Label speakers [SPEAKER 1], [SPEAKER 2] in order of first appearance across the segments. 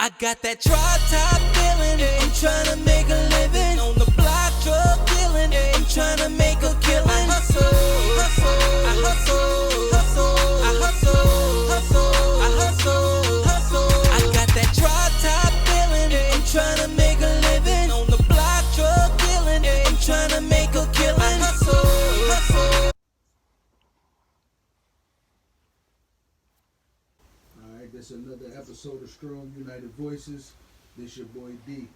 [SPEAKER 1] I got that drop-top feeling, I'm tryna make a living. On the block, drug dealing, I'm tryna make a killing. I hustle, I hustle, I hustle, I hustle, I got that drop-top feeling, I'm tryna make a living. On the block, drug dealing, I'm tryna make a killing. I hustle.
[SPEAKER 2] This another episode of Strong United Voices. This your boy D.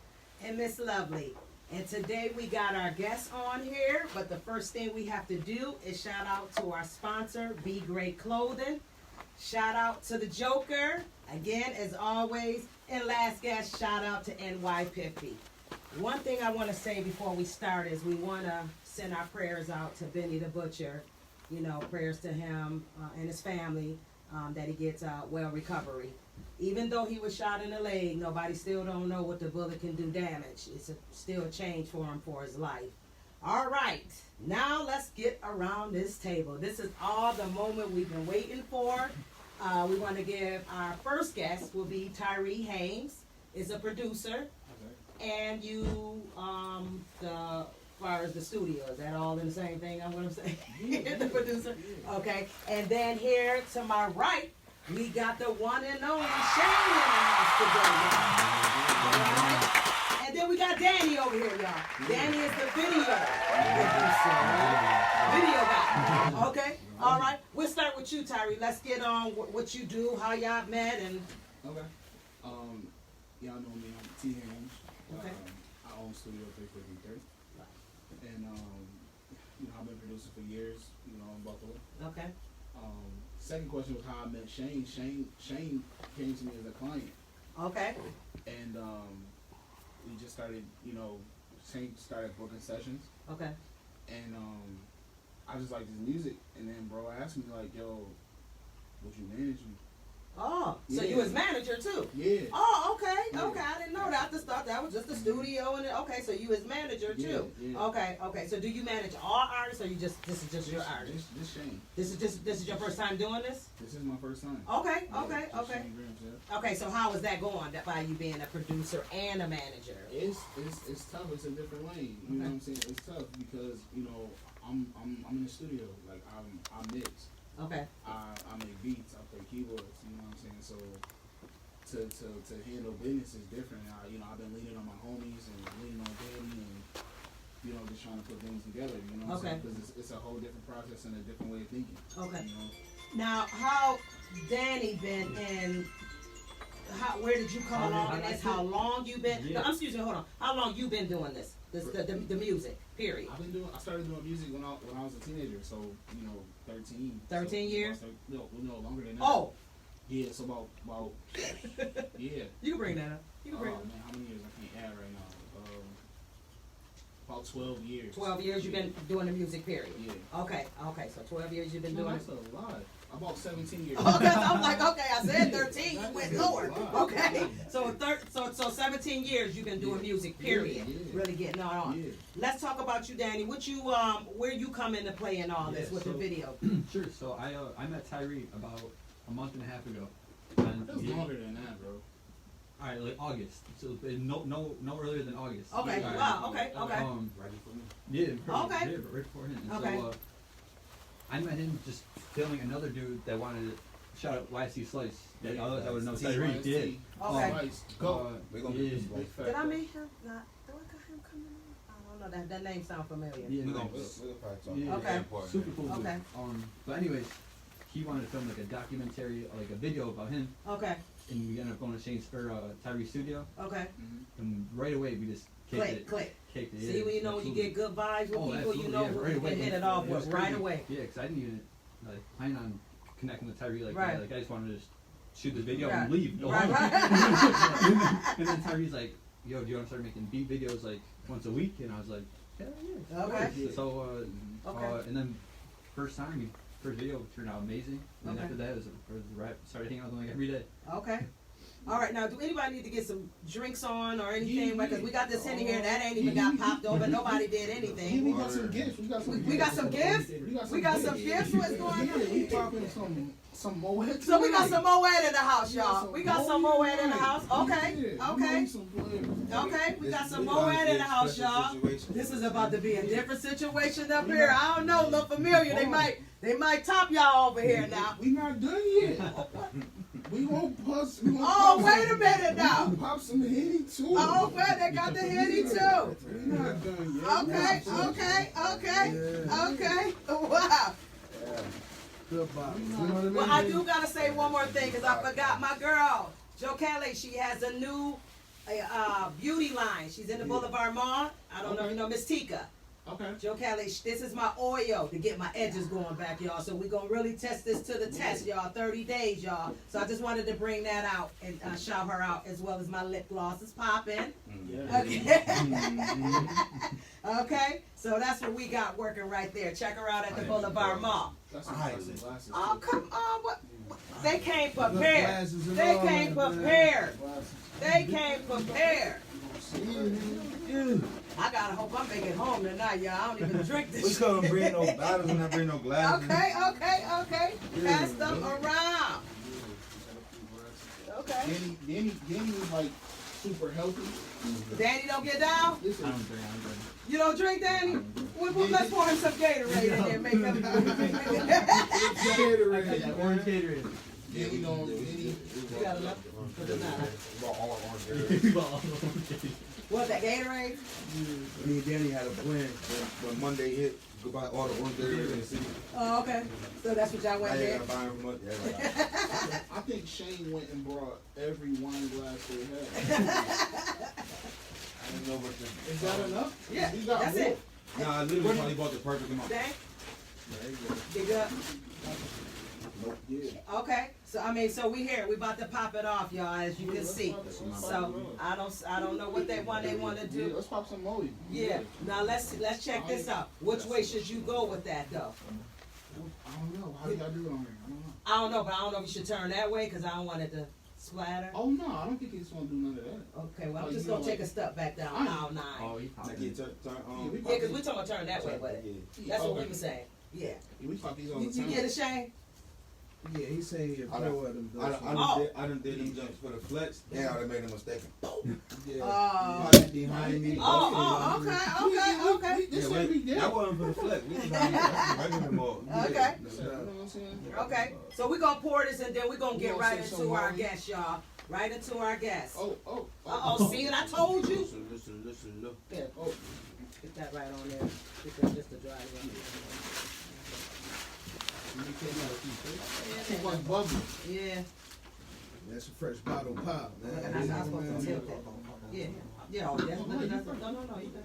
[SPEAKER 3] And Miss Lovely. And today we got our guests on here, but the first thing we have to do is shout out to our sponsor, Be Great Clothing. Shout out to the Joker, again, as always. And last guest, shout out to NY Piffy. One thing I want to say before we start is we want to send our prayers out to Benny the Butcher. You know, prayers to him and his family. That he gets well recovery. Even though he was shot in the leg, nobody still don't know what the bullet can do damage. It's still a change for him for his life. All right, now let's get around this table. This is all the moment we've been waiting for. We want to give our first guest will be Tyree Haynes, is a producer, and you as far as the studio, is that all in the same thing I'm going to say? The producer? Okay. And then here to my right, we got the one and only Shane in the house today, y'all. All right. And then we got Danny over here, y'all. Danny is the video producer. Video guy. Okay. All right. We'll start with you, Tyree. Let's get on what you do, how y'all met, and...
[SPEAKER 2] Okay. Y'all know me. I'm T. Haynes.
[SPEAKER 3] Okay.
[SPEAKER 2] I own Studio 353. And, you know, I've been producing for years, you know, in Buffalo.
[SPEAKER 3] Okay.
[SPEAKER 2] Second question was how I met Shane. Shane came to me as a client.
[SPEAKER 3] Okay.
[SPEAKER 2] And we just started, you know, Shane started booking sessions.
[SPEAKER 3] Okay.
[SPEAKER 2] And I just liked his music. And then bro asked me, like, yo, would you manage me?
[SPEAKER 3] Oh, so
[SPEAKER 2] Yeah.
[SPEAKER 3] you was manager too?
[SPEAKER 2] Yeah.
[SPEAKER 3] Oh, okay,
[SPEAKER 2] Yeah.
[SPEAKER 3] okay. I didn't know that. I just thought that was just the studio and okay. So you was manager too?
[SPEAKER 2] Yeah.
[SPEAKER 3] Okay. So do you manage all artists, or this is just your artist?
[SPEAKER 2] Just Shane.
[SPEAKER 3] This is your first time doing this?
[SPEAKER 2] This is my first time.
[SPEAKER 3] Okay.
[SPEAKER 2] Yeah, just Shane Gramz, yeah.
[SPEAKER 3] Okay. So how is that going? That by you being a producer and a manager?
[SPEAKER 2] It's tough. It's a different lane. You know what I'm saying? It's tough because you know I'm in the studio. Like I mix.
[SPEAKER 3] Okay.
[SPEAKER 2] I make beats. I play keyboards. You know what I'm saying? So to handle business is different. You know I've been leaning on my homies and leaning on Danny and you know just trying to put things together. You know what I'm saying? Because it's a whole different process and a different way of thinking.
[SPEAKER 3] Okay.
[SPEAKER 2] You know?
[SPEAKER 3] Now how Danny been in? Where did you come along in this? How long you been?
[SPEAKER 4] Yeah.
[SPEAKER 3] No, excuse me. Hold on. How long you been doing this? The music. Period.
[SPEAKER 2] I started doing music when I was a teenager, so you know, 13.
[SPEAKER 3] 13 years?
[SPEAKER 2] No, longer than that.
[SPEAKER 3] Oh.
[SPEAKER 2] Yeah, so about yeah.
[SPEAKER 3] You can bring that up. You can
[SPEAKER 2] Oh
[SPEAKER 3] bring
[SPEAKER 2] man, how many years I can't add right now? About 12 years.
[SPEAKER 3] 12 years you've been doing the music, period.
[SPEAKER 2] Yeah.
[SPEAKER 3] Okay, so 12 years you've been doing
[SPEAKER 2] That's
[SPEAKER 3] it.
[SPEAKER 2] a lot. About 17 years.
[SPEAKER 3] Okay, so I'm like, okay, I said 13, you went
[SPEAKER 2] That's
[SPEAKER 3] lower.
[SPEAKER 2] a lot.
[SPEAKER 3] Okay, so 17 years you've been doing music, period.
[SPEAKER 2] Yeah.
[SPEAKER 3] Really getting on.
[SPEAKER 2] Yeah.
[SPEAKER 3] Let's talk about you, Danny. What you where you come into play in all this with the video?
[SPEAKER 4] Sure. So I met Tyree about a month and a half ago.
[SPEAKER 2] It was longer than that, bro.
[SPEAKER 4] All right, like August. So no earlier than August.
[SPEAKER 3] Okay.
[SPEAKER 4] Yeah,
[SPEAKER 3] Wow. Okay.
[SPEAKER 4] right before me. Yeah.
[SPEAKER 3] Okay.
[SPEAKER 4] Yeah, right before him. And
[SPEAKER 3] Okay.
[SPEAKER 4] so I met him just filming another dude that wanted to shout out YSL Slice. That would know Tyree. Yeah.
[SPEAKER 3] Okay.
[SPEAKER 2] Slice. Go.
[SPEAKER 4] Yeah.
[SPEAKER 3] Did I meet him? Not. Do I got him coming on? I don't know. That name sounds familiar.
[SPEAKER 4] Yeah. No. Yeah.
[SPEAKER 3] Okay.
[SPEAKER 4] Super cool. Dude.
[SPEAKER 3] Okay.
[SPEAKER 4] But anyways, he wanted to film like a documentary, like a video about him.
[SPEAKER 3] Okay.
[SPEAKER 4] And we ended up going to Shane's Tyree's studio.
[SPEAKER 3] Okay.
[SPEAKER 4] And right away we just kicked it.
[SPEAKER 3] See, when you know when you get good vibes with people, you know who you can hit it off with right away.
[SPEAKER 4] Yeah, because I didn't even plan on connecting with Tyree like
[SPEAKER 3] right.
[SPEAKER 4] that. Like I just wanted to just shoot the video
[SPEAKER 3] right.
[SPEAKER 4] and leave.
[SPEAKER 3] Right.
[SPEAKER 4] And then Tyree's like, "Yo, do you want to start making beat videos like once a week?" And I was like, "Yeah, yeah."
[SPEAKER 3] Okay.
[SPEAKER 4] So and then first video turned out amazing. And
[SPEAKER 3] Okay.
[SPEAKER 4] after that, it was rap. Started hanging out with them like every day.
[SPEAKER 3] Okay. All right. Now, do anybody need to get some drinks on or anything? Because we got this in here that ain't even got popped over. Nobody did anything.
[SPEAKER 2] We got some gifts.
[SPEAKER 3] We got some gifts. We got some gifts. What's going on?
[SPEAKER 2] We popping some Some Moet.
[SPEAKER 3] So we got some Moet in the house,
[SPEAKER 2] Yeah,
[SPEAKER 3] y'all.
[SPEAKER 2] some
[SPEAKER 3] We got some Moet in the
[SPEAKER 2] Moet.
[SPEAKER 3] house. Okay,
[SPEAKER 2] Yeah,
[SPEAKER 3] okay.
[SPEAKER 2] need some flavor.
[SPEAKER 3] Okay, we got some
[SPEAKER 5] This
[SPEAKER 3] Moet in the
[SPEAKER 5] is a
[SPEAKER 3] house,
[SPEAKER 5] special
[SPEAKER 3] y'all.
[SPEAKER 5] situation.
[SPEAKER 3] This is about to be a different situation up here. I don't know, look familiar. They might top y'all over here now.
[SPEAKER 2] We not done yet. We won't bust.
[SPEAKER 3] Oh, wait a minute now.
[SPEAKER 2] We pop some Henny too.
[SPEAKER 3] Oh, well, they got the Henny too.
[SPEAKER 2] We not done yet.
[SPEAKER 3] Okay, okay. Wow.
[SPEAKER 6] Good body. You know what I mean?
[SPEAKER 3] Well, I do gotta say one more thing because I forgot my girl, Joe Kelly. She has a new beauty line. She's in the Boulevard Mall. I don't know if you know Miss Tika.
[SPEAKER 2] Okay.
[SPEAKER 3] Joe Kelly, this is my oil to get my edges going back, y'all. So we're going to really test this to the test, y'all. 30 days, y'all. So I just wanted to bring that out and shout her out, as well as my lip gloss is popping.
[SPEAKER 2] Yeah.
[SPEAKER 3] Okay. Okay. So that's what we got working right there. Check her out at the Boulevard Mall.
[SPEAKER 2] That's some classic glasses.
[SPEAKER 3] Oh,
[SPEAKER 2] too.
[SPEAKER 3] come on. What? They came
[SPEAKER 6] Good
[SPEAKER 3] prepared.
[SPEAKER 6] glasses and
[SPEAKER 3] They
[SPEAKER 6] all
[SPEAKER 3] came
[SPEAKER 6] that, man.
[SPEAKER 3] prepared.
[SPEAKER 2] Glasses.
[SPEAKER 3] They came prepared.
[SPEAKER 6] Yeah.
[SPEAKER 3] I gotta hope I make it home tonight, y'all. I don't even drink
[SPEAKER 5] We
[SPEAKER 3] this.
[SPEAKER 5] couldn't bring no bottles and not bring no glasses.
[SPEAKER 3] Okay. Pass them around. Okay.
[SPEAKER 2] Danny was like super healthy.
[SPEAKER 3] Danny don't get down?
[SPEAKER 2] Listen,
[SPEAKER 3] You don't drink, Danny? Well, let's pour him some Gatorade in there, make him.
[SPEAKER 2] Gatorade.
[SPEAKER 4] Orange Gatorade.
[SPEAKER 2] Danny don't. Danny.
[SPEAKER 3] You got enough? Put it down.
[SPEAKER 5] Me
[SPEAKER 3] What, that Gatorade?
[SPEAKER 5] and Danny had a plan when Monday hit. Go buy all the orange Gatorade in the city.
[SPEAKER 3] Oh, okay. So that's what y'all
[SPEAKER 5] I
[SPEAKER 3] went
[SPEAKER 5] ain't
[SPEAKER 3] there?
[SPEAKER 5] gotta buy them from much. Yeah,
[SPEAKER 2] I think Shane went and brought every wine glass they had.
[SPEAKER 5] I didn't know what the.
[SPEAKER 2] Is that enough?
[SPEAKER 3] Yeah,
[SPEAKER 2] We got
[SPEAKER 3] that's
[SPEAKER 2] more.
[SPEAKER 3] it.
[SPEAKER 5] Nah, I literally probably bought the perfect amount.
[SPEAKER 3] Dang,
[SPEAKER 5] There you go.
[SPEAKER 3] dig up.
[SPEAKER 2] Nope. Yeah.
[SPEAKER 3] Okay, so we here. We about to pop it off, y'all, as you can see. So I don't know what they want to
[SPEAKER 2] Yeah,
[SPEAKER 3] do.
[SPEAKER 2] let's pop some Moe.
[SPEAKER 3] Yeah. Now let's check this out. Which way should you go with that though?
[SPEAKER 2] I don't know. How do y'all do it on here? I don't know.
[SPEAKER 3] I don't know, but I don't know if you should turn that way because I don't want it to splatter.
[SPEAKER 2] Oh no, I don't think he's gonna do none of that.
[SPEAKER 3] Okay, well
[SPEAKER 2] Oh,
[SPEAKER 3] I'm just
[SPEAKER 2] you know
[SPEAKER 3] gonna take
[SPEAKER 2] what?
[SPEAKER 3] a step back down
[SPEAKER 2] I-
[SPEAKER 3] aisle 9.
[SPEAKER 4] Oh, he
[SPEAKER 5] Like
[SPEAKER 4] popped
[SPEAKER 5] you
[SPEAKER 4] it.
[SPEAKER 5] turn
[SPEAKER 2] Yeah, we
[SPEAKER 3] Yeah, because we talking about turn that way with it.
[SPEAKER 5] Yeah.
[SPEAKER 3] That's what we
[SPEAKER 2] Okay.
[SPEAKER 3] were saying. Yeah.
[SPEAKER 2] Yeah, we pop these all
[SPEAKER 3] You
[SPEAKER 2] the time.
[SPEAKER 3] get it, Shane?
[SPEAKER 6] Yeah, he's saying you
[SPEAKER 5] I
[SPEAKER 6] throw at him.
[SPEAKER 5] I done did them jumps for the flex. Yeah, I done made a mistake.
[SPEAKER 6] Yeah.
[SPEAKER 3] Oh.
[SPEAKER 6] Right behind me.
[SPEAKER 3] Oh, okay.
[SPEAKER 2] This
[SPEAKER 5] Yeah,
[SPEAKER 2] every
[SPEAKER 5] wait,
[SPEAKER 2] day.
[SPEAKER 5] that wasn't for the flex. We was on regular mode.
[SPEAKER 3] Okay.
[SPEAKER 2] You know what I'm saying?
[SPEAKER 3] Okay. So we're gonna pour this and then we're gonna
[SPEAKER 2] You
[SPEAKER 3] get
[SPEAKER 2] gonna
[SPEAKER 3] right
[SPEAKER 2] say
[SPEAKER 3] into
[SPEAKER 2] some
[SPEAKER 3] our
[SPEAKER 2] more?
[SPEAKER 3] guests, y'all. Right into our guests.
[SPEAKER 2] Oh.
[SPEAKER 3] Uh-oh, see what I told you?
[SPEAKER 5] Listen, look.
[SPEAKER 3] Yeah.
[SPEAKER 2] Oh.
[SPEAKER 3] Get that right on there. Get that just to dry it.
[SPEAKER 2] Too much bubble.
[SPEAKER 3] Yeah.
[SPEAKER 6] That's a fresh bottle pop, man.
[SPEAKER 3] I was supposed to tilt it. Yeah. Yeah, oh, that's, no, you good.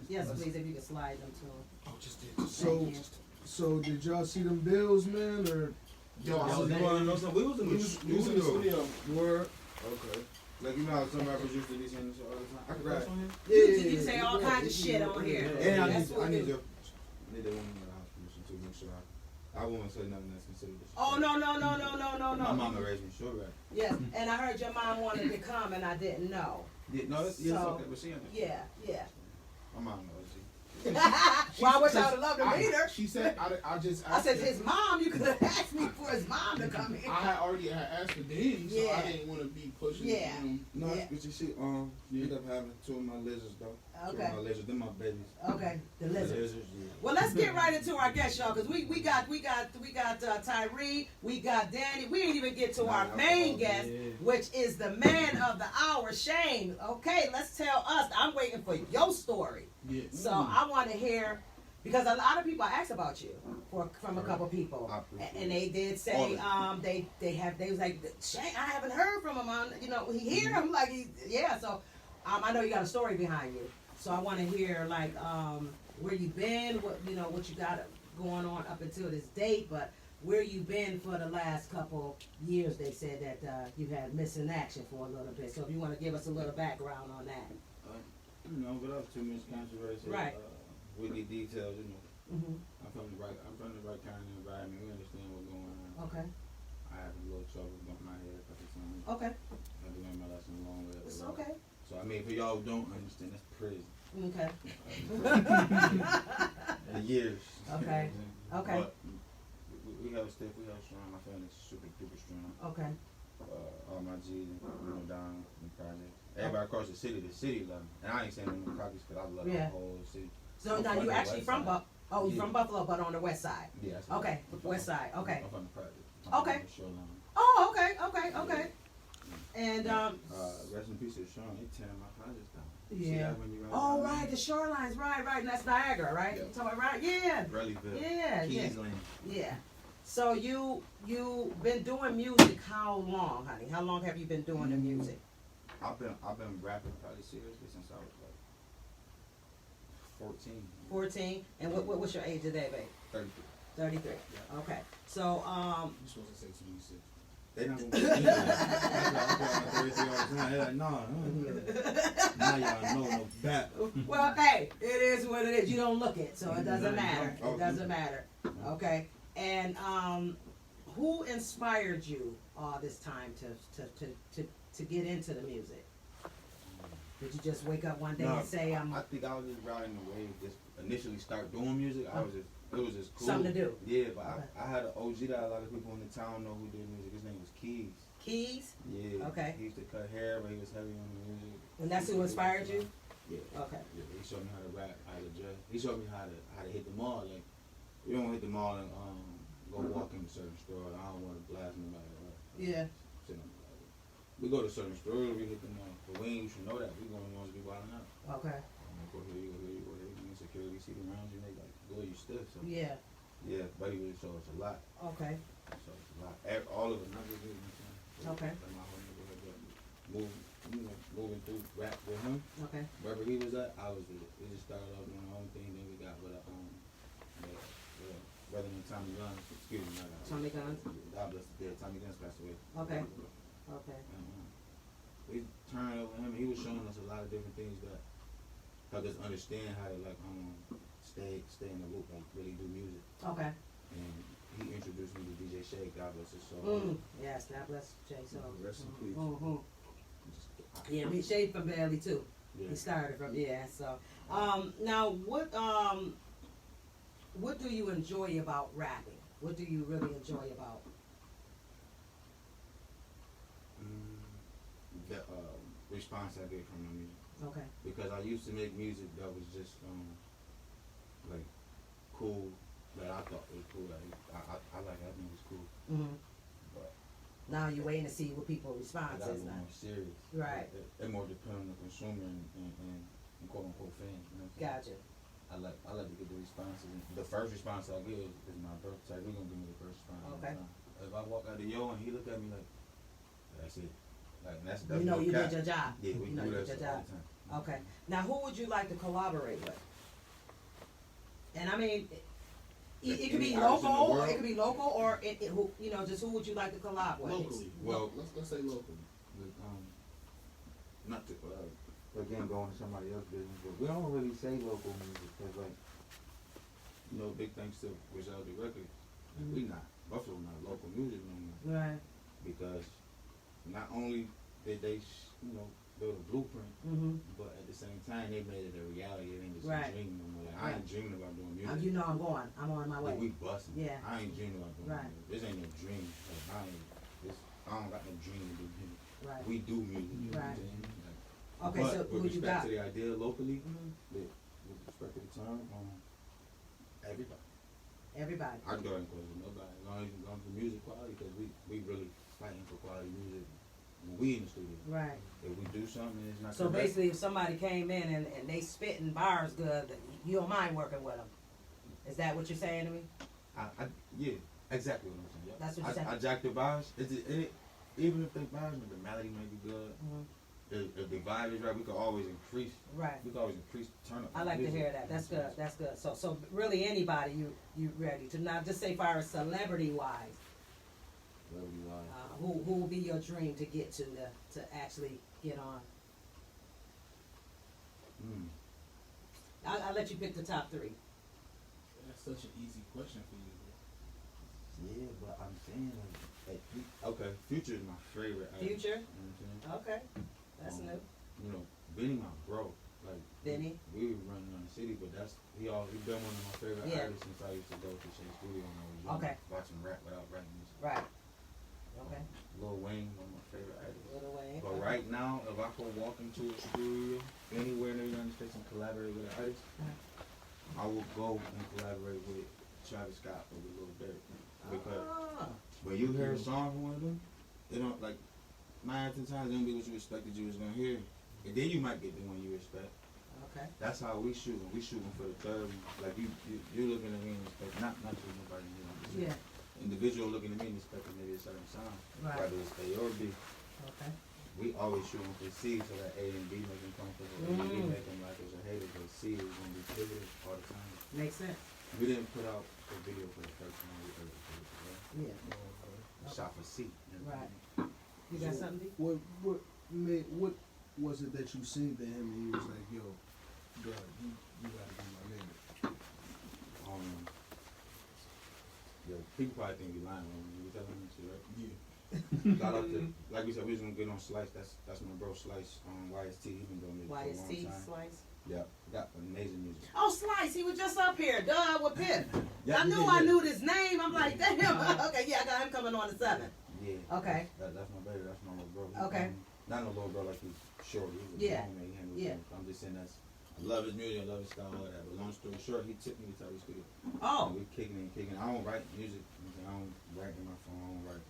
[SPEAKER 3] Yes, please, if you could slide them to him.
[SPEAKER 2] Oh, just did.
[SPEAKER 6] So did y'all see them bills, man, or?
[SPEAKER 2] Yo, I
[SPEAKER 5] You
[SPEAKER 2] was
[SPEAKER 5] wanna know something? We was in
[SPEAKER 2] we
[SPEAKER 5] the
[SPEAKER 2] was in the studio.
[SPEAKER 6] Word.
[SPEAKER 5] Okay. Like, you know how some rappers used to be saying this all the time? I can
[SPEAKER 6] Right.
[SPEAKER 5] rap on here?
[SPEAKER 3] You say all kinds of shit on here.
[SPEAKER 5] And
[SPEAKER 3] That's what
[SPEAKER 5] I
[SPEAKER 3] we
[SPEAKER 5] need
[SPEAKER 3] do.
[SPEAKER 5] your, need the woman in the house permission to make sure I won't say nothing that's considered disrespectful.
[SPEAKER 3] Oh, no.
[SPEAKER 5] My mama raised me sure right.
[SPEAKER 3] Yes, and I heard your mom wanted to come and I didn't know.
[SPEAKER 5] Yeah, no, that's yeah, it's
[SPEAKER 3] So-
[SPEAKER 5] okay, but she understands.
[SPEAKER 3] Yeah.
[SPEAKER 5] My mom knows.
[SPEAKER 3] Well, I wish I would have loved to meet her.
[SPEAKER 2] She said, I just
[SPEAKER 3] I
[SPEAKER 2] asked
[SPEAKER 3] said,
[SPEAKER 2] her.
[SPEAKER 3] his mom, you could have asked me for his mom to come in.
[SPEAKER 2] I had already asked for Danny, so
[SPEAKER 3] Yeah.
[SPEAKER 2] I didn't want to be pushing.
[SPEAKER 3] Yeah.
[SPEAKER 5] No,
[SPEAKER 3] Yeah.
[SPEAKER 5] but you see, ended up having 2 of my lizards though. 2
[SPEAKER 3] Okay.
[SPEAKER 5] of my lizards, them my babies.
[SPEAKER 3] Okay, the lizard.
[SPEAKER 5] Lizards, yeah.
[SPEAKER 3] Well, let's get right into our guests, y'all, because we got Tyree, we got Danny. We didn't even get to our main guest, which is the man of the hour, Shane. Okay, let's tell us. I'm waiting for your story.
[SPEAKER 2] Yeah.
[SPEAKER 3] So I want to hear, because a lot of people asked about you from a couple people,
[SPEAKER 5] I appreciate
[SPEAKER 3] and they did say they was like, Shane, I haven't heard from him. He here. I'm like, yeah. So I know you got a story behind you. So I want to hear like where you been, what you got going on up until this date, but where you been for the last couple years. They said that you had missing action for a little bit. So if you want to give us a little background on that.
[SPEAKER 5] Without too much controversy.
[SPEAKER 3] Right.
[SPEAKER 5] With the details,
[SPEAKER 3] Mm-hmm.
[SPEAKER 5] I'm from the right kind of environment. We understand what's going on.
[SPEAKER 3] Okay.
[SPEAKER 5] I had a little trouble bumping my head a couple times.
[SPEAKER 3] Okay.
[SPEAKER 5] I had to learn my lesson a long way. up the
[SPEAKER 3] It's
[SPEAKER 5] road.
[SPEAKER 3] okay.
[SPEAKER 5] So I mean, for y'all who don't understand, that's prison.
[SPEAKER 3] Okay.
[SPEAKER 7] The years.
[SPEAKER 3] Okay. Okay.
[SPEAKER 7] But we have a stiff, we have strong. My family's super duper strong.
[SPEAKER 3] Okay.
[SPEAKER 7] All my G's, down in the project. Everybody across the city love me. And I ain't saying no copies because I love
[SPEAKER 3] Yeah.
[SPEAKER 7] the whole city.
[SPEAKER 3] So
[SPEAKER 7] I'm
[SPEAKER 3] now
[SPEAKER 7] from
[SPEAKER 3] you
[SPEAKER 7] the
[SPEAKER 3] actually
[SPEAKER 7] west
[SPEAKER 3] from
[SPEAKER 7] side.
[SPEAKER 3] you
[SPEAKER 7] Yeah.
[SPEAKER 3] from Buffalo, but on the west side.
[SPEAKER 7] Yeah. That's
[SPEAKER 3] Okay,
[SPEAKER 7] I'm from-
[SPEAKER 3] west side. Okay.
[SPEAKER 7] I'm from the project.
[SPEAKER 3] Okay.
[SPEAKER 7] I'm from Shoreline.
[SPEAKER 3] Oh, okay. And
[SPEAKER 7] Rest in peace to Sean. They tearing my projects down. You see
[SPEAKER 3] yeah.
[SPEAKER 7] that when you ride
[SPEAKER 3] Oh,
[SPEAKER 7] down
[SPEAKER 3] right, the shorelines, right. And that's Niagara, right?
[SPEAKER 7] Yeah.
[SPEAKER 3] You talking about right? Yeah.
[SPEAKER 7] there? Rellyville.
[SPEAKER 3] Yeah,
[SPEAKER 7] Keys Land.
[SPEAKER 3] Yeah. So you been doing music how long, honey? How long have you been doing the music?
[SPEAKER 7] I've been rapping probably seriously since I was like 14.
[SPEAKER 3] 14. And what's your age today, babe?
[SPEAKER 7] 33.
[SPEAKER 3] 33.
[SPEAKER 7] Yeah.
[SPEAKER 3] Okay. So
[SPEAKER 2] You're supposed to say 26.
[SPEAKER 7] They not gonna believe that. I'm 33 all the time. They're like, nah. Now y'all know no bat.
[SPEAKER 3] well, hey, it is what it is. You don't look it, so it doesn't
[SPEAKER 7] No,
[SPEAKER 3] matter.
[SPEAKER 7] no.
[SPEAKER 3] It doesn't matter. Okay. And who inspired you all this time to get into the music? Did you just wake up one day
[SPEAKER 7] No,
[SPEAKER 3] and say
[SPEAKER 7] I think I was just riding the wave. Just initially start doing music. It was just cool.
[SPEAKER 3] Something to do.
[SPEAKER 7] Yeah, but
[SPEAKER 3] Okay.
[SPEAKER 7] I had an OG that a lot of people in the town know who did music. His name was Keys.
[SPEAKER 3] Keys?
[SPEAKER 7] Yeah.
[SPEAKER 3] Okay.
[SPEAKER 7] He used to cut hair, but he was heavy on the music.
[SPEAKER 3] And that's who inspired you?
[SPEAKER 7] Yeah.
[SPEAKER 3] Okay.
[SPEAKER 7] Yeah, he showed me how to rap, how to dress. He showed me how to hit the mall. Like, you don't hit the mall and go walk in a certain store. I don't want to blast nobody. Right?
[SPEAKER 3] Yeah.
[SPEAKER 7] Shit, we go to certain stores, we hit the mall. But we ain't should know that. We going to ones be wilding out.
[SPEAKER 3] Okay.
[SPEAKER 7] Go here, you go here, you go here. You in security, see the rounds, you make like, boy, you stiff. So,
[SPEAKER 3] Yeah.
[SPEAKER 7] yeah, buddy really showed us a lot.
[SPEAKER 3] Okay.
[SPEAKER 7] So it's a lot. All of it, not just me.
[SPEAKER 3] Okay.
[SPEAKER 7] Like my whole neighborhood, but moving through rap with him.
[SPEAKER 3] Okay.
[SPEAKER 7] Wherever he was at, I was with it. We just started off doing our own thing, then we got with brother named Tommy Guns. Excuse me, not
[SPEAKER 3] Tommy Guns?
[SPEAKER 7] God bless the dead. Tommy Guns passed away.
[SPEAKER 3] Okay. Okay.
[SPEAKER 7] We turned over him. He was showing us a lot of different things that helped us understand how to like stay in the loop, like really do music.
[SPEAKER 3] Okay.
[SPEAKER 7] And he introduced me to DJ Shay. God bless his soul.
[SPEAKER 3] Yes, God bless Jay. So.
[SPEAKER 5] Rest in peace.
[SPEAKER 3] Mm-hmm. Yeah, me Shay from Valley too.
[SPEAKER 7] Yeah.
[SPEAKER 3] He started from so. Now what do you enjoy about rapping? What do you really enjoy about?
[SPEAKER 7] The response I get from the music.
[SPEAKER 3] Okay.
[SPEAKER 7] Because I used to make music that was just like cool, that I thought was cool. Like I like that it was cool.
[SPEAKER 3] Mm-hmm.
[SPEAKER 7] But
[SPEAKER 3] Now you're waiting to see what people's
[SPEAKER 7] I
[SPEAKER 3] response
[SPEAKER 7] got a
[SPEAKER 3] is
[SPEAKER 7] little
[SPEAKER 3] now.
[SPEAKER 7] more serious.
[SPEAKER 3] Right.
[SPEAKER 7] It more depend on the consumer and quote unquote fans. You know what I'm saying?
[SPEAKER 3] Gotcha.
[SPEAKER 7] I like to get the responses. And the first response I get is my birthday. We're gonna give me the first response.
[SPEAKER 3] Okay.
[SPEAKER 7] If I walk out of yo and he look at me like, that's it. Like that's
[SPEAKER 3] You know
[SPEAKER 7] no
[SPEAKER 3] you
[SPEAKER 7] cap.
[SPEAKER 3] did your job.
[SPEAKER 7] Yeah, we
[SPEAKER 3] You know
[SPEAKER 7] do
[SPEAKER 3] you
[SPEAKER 7] that
[SPEAKER 3] did your
[SPEAKER 7] shit all
[SPEAKER 3] job.
[SPEAKER 7] the time.
[SPEAKER 3] Okay. Now who would you like to collaborate with? And I mean, it could be
[SPEAKER 7] Any artist in the
[SPEAKER 3] local,
[SPEAKER 7] world?
[SPEAKER 3] it could be local, or who, just who would you like to collab with?
[SPEAKER 2] Locally.
[SPEAKER 7] Well-
[SPEAKER 2] let's say locally.
[SPEAKER 7] With, not to again going to somebody else's business, but we don't really say local music because like, you know, big thanks to YSL Records, we not Buffalo not local music no more
[SPEAKER 3] Right.
[SPEAKER 7] because not only did they build a blueprint,
[SPEAKER 3] Mm-hmm.
[SPEAKER 7] but at the same time they made it a reality. It ain't just
[SPEAKER 3] Right.
[SPEAKER 7] a dream no more. Like, I ain't dreaming about doing music.
[SPEAKER 3] You know I'm going. I'm on my way.
[SPEAKER 7] Like, we busting.
[SPEAKER 3] Yeah.
[SPEAKER 7] I ain't dreaming about doing
[SPEAKER 3] Right.
[SPEAKER 7] music. This ain't no dream. Like, I don't got no dream to do music.
[SPEAKER 3] Right.
[SPEAKER 7] We do music. You know what I'm
[SPEAKER 3] Right.
[SPEAKER 7] saying? Like,
[SPEAKER 3] Okay,
[SPEAKER 7] but
[SPEAKER 3] so
[SPEAKER 7] with
[SPEAKER 3] who you
[SPEAKER 7] respect
[SPEAKER 3] got?
[SPEAKER 7] to the idea locally,
[SPEAKER 3] Mhm.
[SPEAKER 7] with respect to the term, everybody.
[SPEAKER 3] Everybody.
[SPEAKER 7] I go and close with nobody. As long as you go for music quality, because we really fighting for quality music when we in the studio.
[SPEAKER 3] Right.
[SPEAKER 7] If we do something and it's not
[SPEAKER 3] So
[SPEAKER 7] correct,
[SPEAKER 3] basically, if somebody came in and they spitting bars good, you don't mind working with them. Is that what you're saying to me?
[SPEAKER 7] yeah, exactly what I'm saying. Yep.
[SPEAKER 3] That's what you're saying.
[SPEAKER 7] I jack the vibes. Even if the vibes, the melody may be good,
[SPEAKER 3] Mhm.
[SPEAKER 7] if the vibe is right, we could always increase.
[SPEAKER 3] Right.
[SPEAKER 7] We could always increase the turn up.
[SPEAKER 3] I like to hear that. That's good. That's good. So really anybody you ready to now just say far as celebrity wise, who will be your dream to get to actually get on? I'll let you pick the top three.
[SPEAKER 2] That's such an easy question for you.
[SPEAKER 7] Yeah, but I'm saying okay, Future is my favorite.
[SPEAKER 3] Future?
[SPEAKER 7] You know what I'm saying?
[SPEAKER 3] Okay. That's new.
[SPEAKER 7] You know, Benny my bro. Like
[SPEAKER 3] Benny.
[SPEAKER 7] We were running on the city, but he been one of my favorite
[SPEAKER 3] Yeah.
[SPEAKER 7] artists since I used to go to Shea Studio when I was young.
[SPEAKER 3] Okay.
[SPEAKER 7] Watching rap without writing music.
[SPEAKER 3] Right. Okay.
[SPEAKER 7] Lil Wayne, one of my favorite artists.
[SPEAKER 3] Little Wayne.
[SPEAKER 7] But right now, if I could walk into a studio anywhere in the United States and collaborate with an artist, I will go and collaborate with Travis Scott or with Lil Durk. Because when you hear a song from one of them, they don't like 9 out of 10 times they don't be what you expected you was gonna hear. And then you might get the one you expect.
[SPEAKER 3] Okay.
[SPEAKER 7] That's how we shooting. We shooting for the third. Like you looking at me and expect not to nobody.
[SPEAKER 3] Yeah.
[SPEAKER 7] Individual looking at me and expecting maybe a certain sound.
[SPEAKER 3] Right.
[SPEAKER 7] Whether it's A or B.
[SPEAKER 3] Okay.
[SPEAKER 7] We always shooting for C so that A and B make them comfortable. A and B make them like it's a hater, but C is gonna be pivoted all the time.
[SPEAKER 3] Makes sense.
[SPEAKER 7] We didn't put out a video for the first time we ever did it.
[SPEAKER 3] Yeah.
[SPEAKER 7] Right? Shot for C.
[SPEAKER 3] Right. You got something? D?
[SPEAKER 6] What was it that you seen to him and he was like, yo, God, you gotta be my nigga?
[SPEAKER 7] Yo, people probably think we lying when we telling them shit, right?
[SPEAKER 2] Yeah.
[SPEAKER 7] Shout out to, like we said, we was gonna get on Slice. That's my bro Slice on YST. He been doing it for a long
[SPEAKER 3] YST
[SPEAKER 7] time.
[SPEAKER 3] Slice.
[SPEAKER 7] Yeah, got amazing music.
[SPEAKER 3] Oh, Slice, he was just up here. Duh, with Pip.
[SPEAKER 7] Yeah,
[SPEAKER 3] I
[SPEAKER 7] he
[SPEAKER 3] knew
[SPEAKER 7] did,
[SPEAKER 3] I
[SPEAKER 7] yeah.
[SPEAKER 3] knew his name. I'm like, damn. Okay, yeah, I got him coming on the 7th.
[SPEAKER 7] Yeah.
[SPEAKER 3] Okay.
[SPEAKER 7] That's my baby. That's my little bro.
[SPEAKER 3] Okay.
[SPEAKER 7] Not no little bro like he's short. He's a
[SPEAKER 3] Yeah.
[SPEAKER 7] grown man. He handles
[SPEAKER 3] Yeah.
[SPEAKER 7] things. I'm just saying I love his music. I love his style. All that. But long story short, he took me to Tyree Studio.
[SPEAKER 3] Oh.
[SPEAKER 7] And we kicking and kicking. I don't write music. I don't write in my phone. I don't write.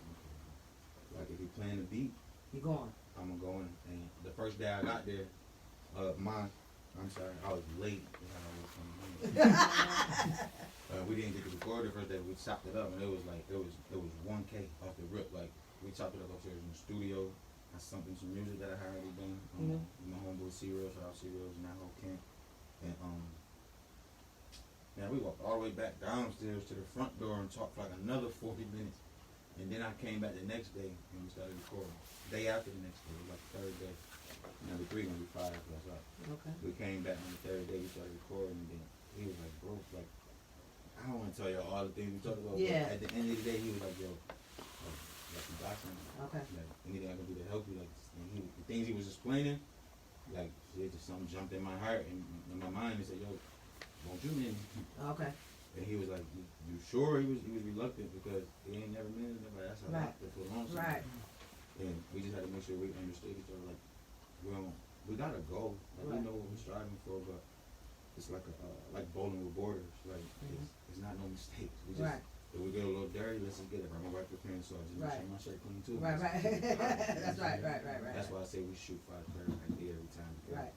[SPEAKER 7] Like if he playing the beat,
[SPEAKER 3] You going?
[SPEAKER 7] I'm gonna go in. And the first day I got there, I'm sorry, I was late. We didn't get to record the first day. We chopped it up, and it was 1K off the rip. Like we chopped it up upstairs in the studio. I sung in some music that I had already done. My homeboy C-Real, shout out C-Real, and that whole camp. And man, we walked all the way back downstairs to the front door and talked for like another 40 minutes. And then I came back the next day and we started recording. Day after the next day, it was like the third day. Number 3 gonna be 5, that's right.
[SPEAKER 3] Okay.
[SPEAKER 7] We came back on the third day, we started recording, and then he was like, bro, like, I don't want to tell you all the things we talked about,
[SPEAKER 3] Yeah.
[SPEAKER 7] but at the end of the day, he was like, yo, like, you got something.
[SPEAKER 3] Okay.
[SPEAKER 7] Like, anything I can do to help you, like, and the things he was explaining, like, shit, just something jumped in my heart and in my mind and said, yo, won't you in?
[SPEAKER 3] Okay.
[SPEAKER 7] And he was like, you sure? He was reluctant because he ain't never been there, but that's a lot to put on something.
[SPEAKER 3] Right.
[SPEAKER 7] And we just had to make sure we understood each other. Like, we gotta go. Like, we know what we're striving for, but it's like like bowling with borders. Like, it's not no mistakes. We just, if we get a little dirty, let's just get it. I'm gonna wipe the pants so I just make sure my shirt clean too.
[SPEAKER 3] Right. That's right.
[SPEAKER 7] That's why I say we shoot for the third idea every time. Because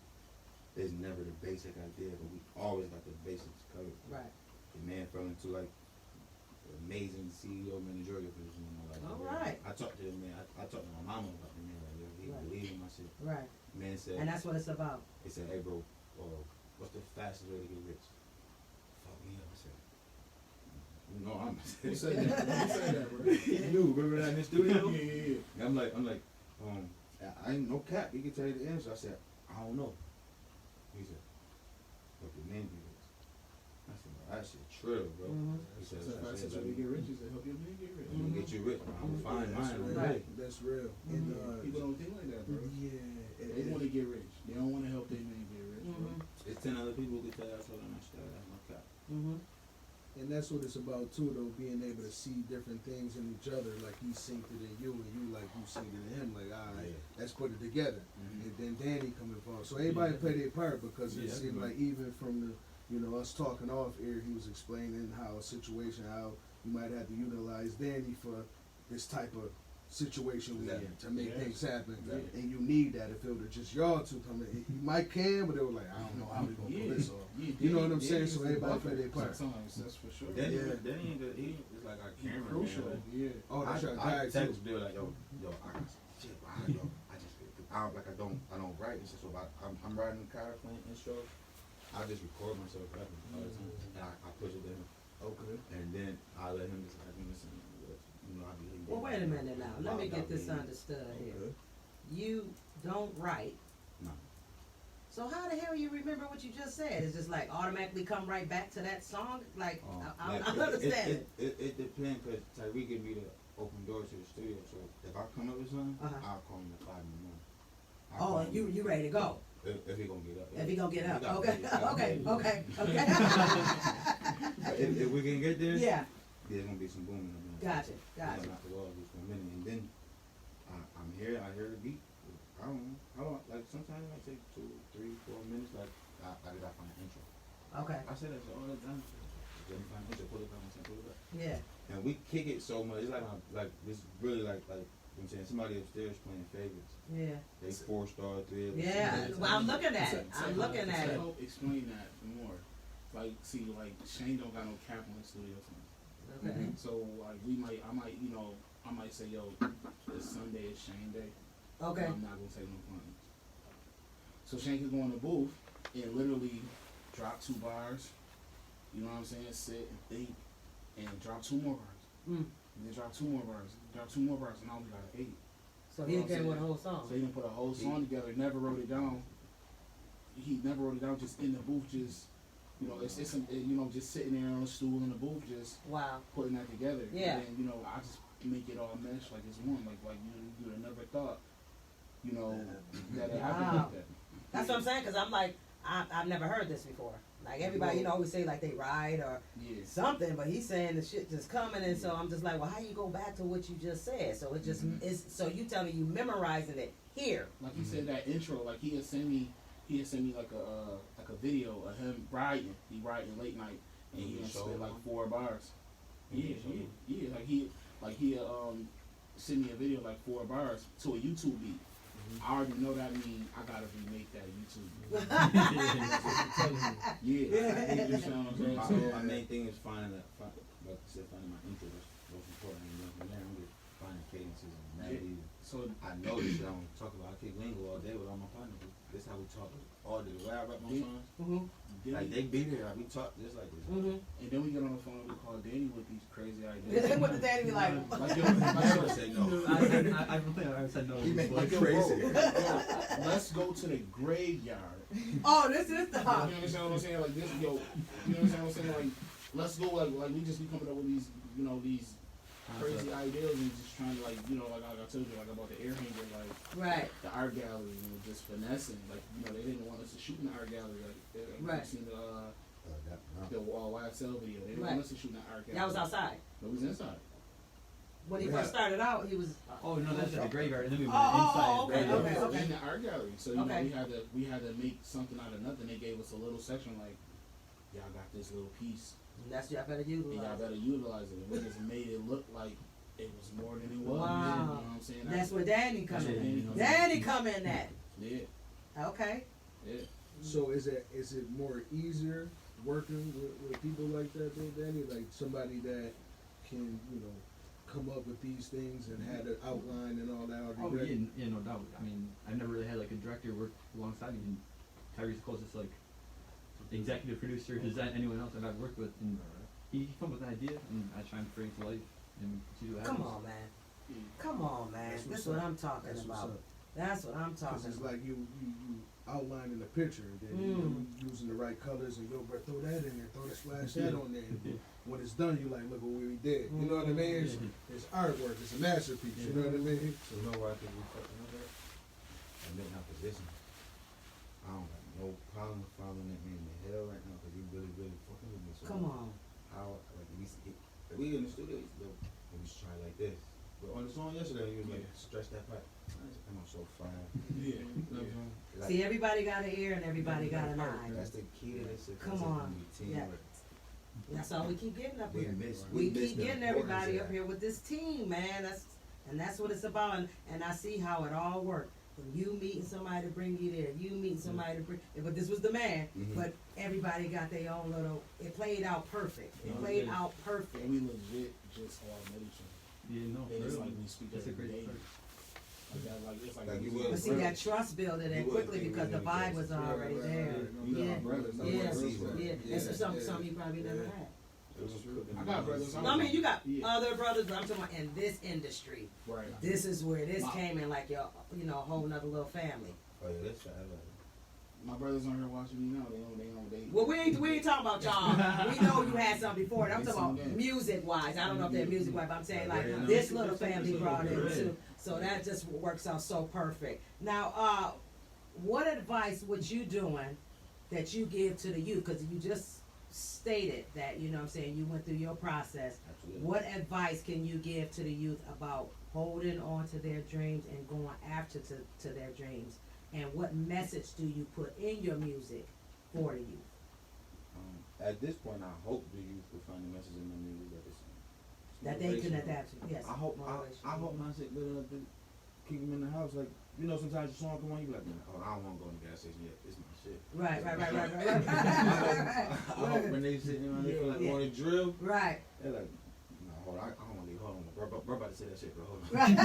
[SPEAKER 7] there's never the basic idea, but we always got the basics covered.
[SPEAKER 3] Right.
[SPEAKER 7] The man fell into like amazing CEO managerial position. You know, like,
[SPEAKER 3] All right.
[SPEAKER 7] I talked to the man. I talked to my mama about the man. Like, yo, he believed in my shit.
[SPEAKER 3] Right.
[SPEAKER 7] Man said,
[SPEAKER 3] And that's what it's about.
[SPEAKER 7] he said, hey bro, what's the fastest way to get rich? Fuck me up. I said, you know I'm.
[SPEAKER 2] Who said that? Who said that, bro?
[SPEAKER 7] You remember that in the studio?
[SPEAKER 2] Yeah.
[SPEAKER 7] And I'm like, I ain't no cap. He can tell you the answer. I said, I don't know. He said, but the men do this. I said, well, that shit trill, bro. He said,
[SPEAKER 2] So if I said you get rich, he said help your man get rich.
[SPEAKER 7] I'm gonna get you rich, bro. I'm gonna find mine.
[SPEAKER 3] Right.
[SPEAKER 6] That's real.
[SPEAKER 2] And,
[SPEAKER 6] And,
[SPEAKER 2] people don't think like that, bro.
[SPEAKER 6] yeah.
[SPEAKER 2] They want to get rich. They don't want to help their man get rich, bro.
[SPEAKER 7] It's 10 other people who can tell you I told them that's no cap.
[SPEAKER 6] And that's what it's about too, though, being able to see different things in each other. Like he synced it in you, and you like you synced it in him. Like, all right, let's put it together. And then Danny come involved. So everybody play their part because it seemed like even from the, us talking off air, he was explaining how a situation, how you might have to utilize Danny for this type of situation we in to make things happen. And you need that. If it were just y'all two coming, you might can, but they were like, I don't know how we gonna pull this off. You know what I'm saying? So everybody play their part.
[SPEAKER 2] Sometimes, that's for sure.
[SPEAKER 7] Danny is like our camera.
[SPEAKER 2] Crucial.
[SPEAKER 7] Man.
[SPEAKER 2] Yeah.
[SPEAKER 6] Oh, that's your
[SPEAKER 7] I
[SPEAKER 6] guy
[SPEAKER 7] text
[SPEAKER 6] too.
[SPEAKER 7] Bill like, yo, I got some shit, bro. I don't write. It's just so I'm riding the car playing intro. I just record myself rapping all the time, and I push it to him.
[SPEAKER 6] Okay.
[SPEAKER 7] And then I let him just listen. I be.
[SPEAKER 3] Well, wait a minute now. Let me get this understood here. You don't write.
[SPEAKER 7] No.
[SPEAKER 3] So how the hell you remember what you just said? Is just like automatically come right back to that song? Like, I don't understand it.
[SPEAKER 7] It depends because Tyreek give me the open door to the studio. So if I come up with something, I'll call him at 5 in the morning.
[SPEAKER 3] Oh, you ready to go?
[SPEAKER 7] If he gonna get up.
[SPEAKER 3] If he gonna get up,
[SPEAKER 7] He got-
[SPEAKER 3] okay,
[SPEAKER 7] he got-
[SPEAKER 3] okay.
[SPEAKER 7] If we can get there,
[SPEAKER 3] Yeah,
[SPEAKER 7] there's gonna be some booming.
[SPEAKER 3] gotcha.
[SPEAKER 7] Knock the walls loose for a minute, and then I'm here. I hear the beat. I don't know. How long? Like sometimes it might take 2, 3, 4 minutes. Like I gotta find an intro.
[SPEAKER 3] Okay,
[SPEAKER 7] I say that all the time. Let me find an intro. Pull it up. Pull it up.
[SPEAKER 3] yeah.
[SPEAKER 7] And we kick it so much. It's like this really like I'm saying somebody upstairs playing favorites.
[SPEAKER 3] Yeah.
[SPEAKER 7] They 4-star, 3.
[SPEAKER 3] Yeah, well, I'm looking at it. I'm looking at
[SPEAKER 2] To
[SPEAKER 3] it.
[SPEAKER 2] help explain that more. Like, see, like Shane don't got no cap on his studio time.
[SPEAKER 3] Okay.
[SPEAKER 2] So like I might say, yo, it's Sunday, it's Shane Day.
[SPEAKER 3] Okay.
[SPEAKER 2] I'm not gonna take no clients. So Shane can go in the booth and literally drop 2 bars. You know what I'm saying? Sit and think, and drop 2 more bars.
[SPEAKER 3] Mm.
[SPEAKER 2] And then drop 2 more bars. Drop 2 more bars, and now we got 8.
[SPEAKER 3] So he came with a whole song.
[SPEAKER 2] So he didn't put a whole song together. Never wrote it down. He never wrote it down. Just in the booth, just just sitting there on a stool in the booth, just
[SPEAKER 3] Wow.
[SPEAKER 2] putting that together.
[SPEAKER 3] Yeah.
[SPEAKER 2] And then, I just make it all mesh like it's one. Like you would have never thought, that it happened
[SPEAKER 3] Wow.
[SPEAKER 2] like that.
[SPEAKER 3] That's what I'm saying, because I'm like, I've never heard this before. Like everybody, always say like they ride or
[SPEAKER 2] Yeah.
[SPEAKER 3] something, but he's saying the shit just coming, and so I'm just like, well, how you go back to what you just said? So it just is. So you tell me you memorizing it here.
[SPEAKER 2] Like he said that intro, like he had sent me like a video of him riding. He riding late night, and he had spit like 4 bars. Yeah. Like he sent me a video like 4 bars to a YouTube beat. I already know that means I gotta remake that YouTube beat. You understand what I'm saying?
[SPEAKER 7] My main thing is finding my intro. That's most important. And from there, I'm just finding cadences and melodies.
[SPEAKER 2] So
[SPEAKER 7] I know this shit I don't talk about. I kick lingo all day with all my partners. This how we talk all day. The way I rap my songs, like they be there. Like we talk just like this.
[SPEAKER 2] and then we get on the phone. We call Danny with these crazy ideas.
[SPEAKER 3] What did Daddy be like?
[SPEAKER 2] Like yo,
[SPEAKER 7] Never say no.
[SPEAKER 4] I don't think I ever said no.
[SPEAKER 5] He make
[SPEAKER 2] like
[SPEAKER 5] me
[SPEAKER 2] yo, bro,
[SPEAKER 5] crazy.
[SPEAKER 2] let's go to the graveyard.
[SPEAKER 3] Oh, this is the
[SPEAKER 2] You understand what I'm saying? Like this, yo. You understand what I'm saying? Like let's go. Like we just be coming up with these, these crazy ideas and just trying to like I told you like about the air hanger, like
[SPEAKER 3] right.
[SPEAKER 2] the art gallery, just finessing. Like they didn't want us to shoot in the art gallery. Like
[SPEAKER 3] Right.
[SPEAKER 2] you seen the YSL video. They didn't
[SPEAKER 3] Right.
[SPEAKER 2] want us to shoot in the art gallery.
[SPEAKER 3] That was outside.
[SPEAKER 2] It was inside.
[SPEAKER 3] When he first started out, he was.
[SPEAKER 4] Oh no, that's at the graveyard, and then we went
[SPEAKER 3] Oh,
[SPEAKER 4] inside.
[SPEAKER 3] okay,
[SPEAKER 4] Right.
[SPEAKER 3] okay.
[SPEAKER 2] In the art gallery. So
[SPEAKER 3] Okay.
[SPEAKER 2] we had to make something out of nothing. They gave us a little section like, y'all got this little piece,
[SPEAKER 3] That's y'all better
[SPEAKER 2] and y'all
[SPEAKER 3] utilize.
[SPEAKER 2] better utilize it. And we just made it look like it was more than it was.
[SPEAKER 3] Wow.
[SPEAKER 2] You know what I'm saying?
[SPEAKER 3] That's where Danny come
[SPEAKER 2] That's where Danny
[SPEAKER 3] in.
[SPEAKER 2] come in.
[SPEAKER 3] Danny come in at.
[SPEAKER 2] Yeah,
[SPEAKER 3] Okay.
[SPEAKER 2] yeah.
[SPEAKER 6] So is it more easier working with people like that, though, Danny? Like somebody that can come up with these things and had an outline and all that already
[SPEAKER 4] Oh
[SPEAKER 6] ready?
[SPEAKER 4] yeah, no doubt. I mean, I've never really had like a director work alongside me. And Tyree's closest like executive producer, design, anyone else I've ever worked with, and he come with an idea, and I try and bring it to life, and see what happens.
[SPEAKER 3] Come on, man. Come on, man.
[SPEAKER 6] That's
[SPEAKER 3] This
[SPEAKER 6] what's
[SPEAKER 3] is what
[SPEAKER 6] up.
[SPEAKER 3] I'm talking
[SPEAKER 6] That's what's
[SPEAKER 3] about.
[SPEAKER 6] up.
[SPEAKER 3] That's what I'm
[SPEAKER 6] Because
[SPEAKER 3] talking
[SPEAKER 6] it's
[SPEAKER 3] about.
[SPEAKER 6] like you outlining the picture, and then you using the right colors, and yo, bro, throw that in there, throw that splash that on there. And when it's done, you like, look what we did. You know what I mean? It's artwork. It's a masterpiece. You know what I mean?
[SPEAKER 7] So you know why I think we fucking up that? Admitting our position. I don't have no problem following that man in the hell right now because he really, really fucking with me. So
[SPEAKER 3] Come on.
[SPEAKER 7] How like we in the studio, we should try like this. But on the song yesterday, he was like, stretch that pipe. I said, come on, so fire.
[SPEAKER 2] Yeah.
[SPEAKER 7] Like,
[SPEAKER 3] See, everybody got an ear and everybody got an eye.
[SPEAKER 7] that's the key to this. Shit, 'cause
[SPEAKER 3] Come
[SPEAKER 7] it's
[SPEAKER 3] on.
[SPEAKER 7] gonna be teamwork.
[SPEAKER 3] That's all we keep getting up
[SPEAKER 7] We
[SPEAKER 3] here.
[SPEAKER 7] miss
[SPEAKER 3] We
[SPEAKER 7] miss
[SPEAKER 3] keep
[SPEAKER 7] the
[SPEAKER 3] getting
[SPEAKER 7] importance
[SPEAKER 3] everybody
[SPEAKER 7] of
[SPEAKER 3] up
[SPEAKER 7] that.
[SPEAKER 3] here with this team, man. That's what it's about. And I see how it all works. When you meeting somebody to bring you there, you meeting somebody to bring. But this was the man.
[SPEAKER 7] Mhm.
[SPEAKER 3] But everybody got their own little. It played out perfect. It
[SPEAKER 2] No,
[SPEAKER 3] played
[SPEAKER 2] it
[SPEAKER 3] out
[SPEAKER 2] And
[SPEAKER 3] perfect.
[SPEAKER 2] we legit just all met each other.
[SPEAKER 4] Yeah, no,
[SPEAKER 2] And it's
[SPEAKER 4] really.
[SPEAKER 2] like we speak
[SPEAKER 4] That's a
[SPEAKER 2] every
[SPEAKER 4] great
[SPEAKER 2] day.
[SPEAKER 4] start.
[SPEAKER 2] Like that, like it's like
[SPEAKER 7] Like you
[SPEAKER 2] we-
[SPEAKER 7] will.
[SPEAKER 3] But see that trust building
[SPEAKER 7] You
[SPEAKER 3] it
[SPEAKER 7] wouldn't
[SPEAKER 3] quickly
[SPEAKER 7] think
[SPEAKER 3] because
[SPEAKER 7] we
[SPEAKER 3] the
[SPEAKER 7] really
[SPEAKER 3] vibe
[SPEAKER 7] get
[SPEAKER 3] was
[SPEAKER 7] it.
[SPEAKER 3] already
[SPEAKER 6] Right,
[SPEAKER 3] there.
[SPEAKER 6] right, no,
[SPEAKER 2] Yeah.
[SPEAKER 6] no, brothers, no
[SPEAKER 3] Yeah,
[SPEAKER 6] brothers,
[SPEAKER 3] yeah.
[SPEAKER 6] right.
[SPEAKER 3] This is something you probably never had.
[SPEAKER 7] It was cooking.
[SPEAKER 2] I got brothers.
[SPEAKER 3] No, I mean you got
[SPEAKER 2] Yeah.
[SPEAKER 3] other brothers, but I'm talking about in this industry.
[SPEAKER 2] Right.
[SPEAKER 3] This is where this
[SPEAKER 2] Wow.
[SPEAKER 3] came in like your, a whole nother little family.
[SPEAKER 7] Oh yeah, that's fine.
[SPEAKER 2] My brothers on here watching me now. They.
[SPEAKER 3] Well, we ain't talking about y'all. We know you had something before. I'm talking about music wise. I don't know if they're music wise, but I'm saying like this little family brought in too. So that just works out so perfect. Now, what advice would you doing that you give to the youth? Because you just stated that, you know what I'm saying, you went through your process.
[SPEAKER 7] Absolutely.
[SPEAKER 3] What advice can you give to the youth about holding on to their dreams and going after to their dreams? And what message do you put in your music for the youth?
[SPEAKER 7] At this point, I hope the youth will find the message in my music that it's
[SPEAKER 3] That they can
[SPEAKER 7] motivational.
[SPEAKER 3] adapt to, yes.
[SPEAKER 7] I hope
[SPEAKER 3] motivation.
[SPEAKER 7] I hope my shit good enough to keep them in the house. Like, you know, sometimes your song come on, you be like, man, oh, I don't want to go in the gas station yet. It's my shit.
[SPEAKER 3] Right.
[SPEAKER 7] I hope when they sitting around, they feel like want to drill.
[SPEAKER 3] Right.
[SPEAKER 7] They're like, no, hold on, I don't want to leave. Hold on, bro, about to say that shit, bro. Hold on.
[SPEAKER 3] Right.
[SPEAKER 7] You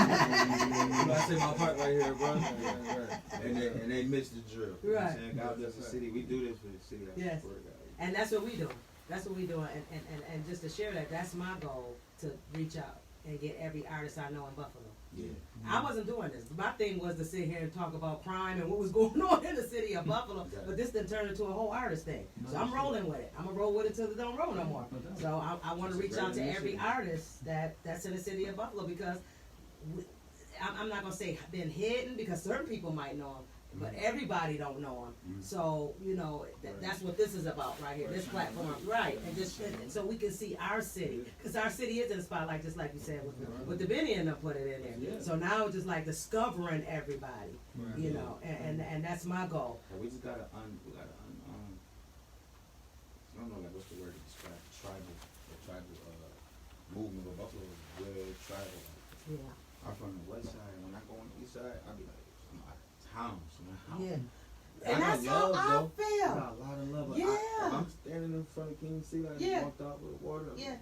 [SPEAKER 7] gotta say my part right here, bro. And they miss the drill. You know what I'm
[SPEAKER 3] Right.
[SPEAKER 7] saying? God bless the city. We do this for the city. I
[SPEAKER 3] Yes.
[SPEAKER 7] swear to God.
[SPEAKER 3] And that's what we do. That's what we do. And just to share that, that's my goal, to reach out and get every artist I know in Buffalo.
[SPEAKER 7] Yeah.
[SPEAKER 3] I wasn't doing this. My thing was to sit here and talk about crime and what was going on in the city of Buffalo. But this then turned into a whole artist thing. So I'm rolling with it. I'm going to roll with it till it don't roll no more. So I want to reach out to every artist that's in the city of Buffalo, because I'm not going to say been hidden, because certain people might know them, but everybody don't know them. So, you know, that's what this is about right here, this platform. Right. And just so we can see our city. Because our city is in the spotlight, just like you said, with the Benny and them put it in there. So now it's just like discovering everybody, you know, and that's my goal.
[SPEAKER 7] And we just gotta I don't know, like, what's the word to describe the tribal movement of Buffalo is real tribal.
[SPEAKER 3] Yeah.
[SPEAKER 7] I'm from the west side, and when I go on the east side, I be like, I'm out of town, man.
[SPEAKER 3] Yeah. And that's how I feel.
[SPEAKER 7] I got a lot of love.
[SPEAKER 3] Yeah.
[SPEAKER 7] I'm standing in front of King City, I
[SPEAKER 3] Yeah.
[SPEAKER 7] just walked out with water.
[SPEAKER 3] Yeah.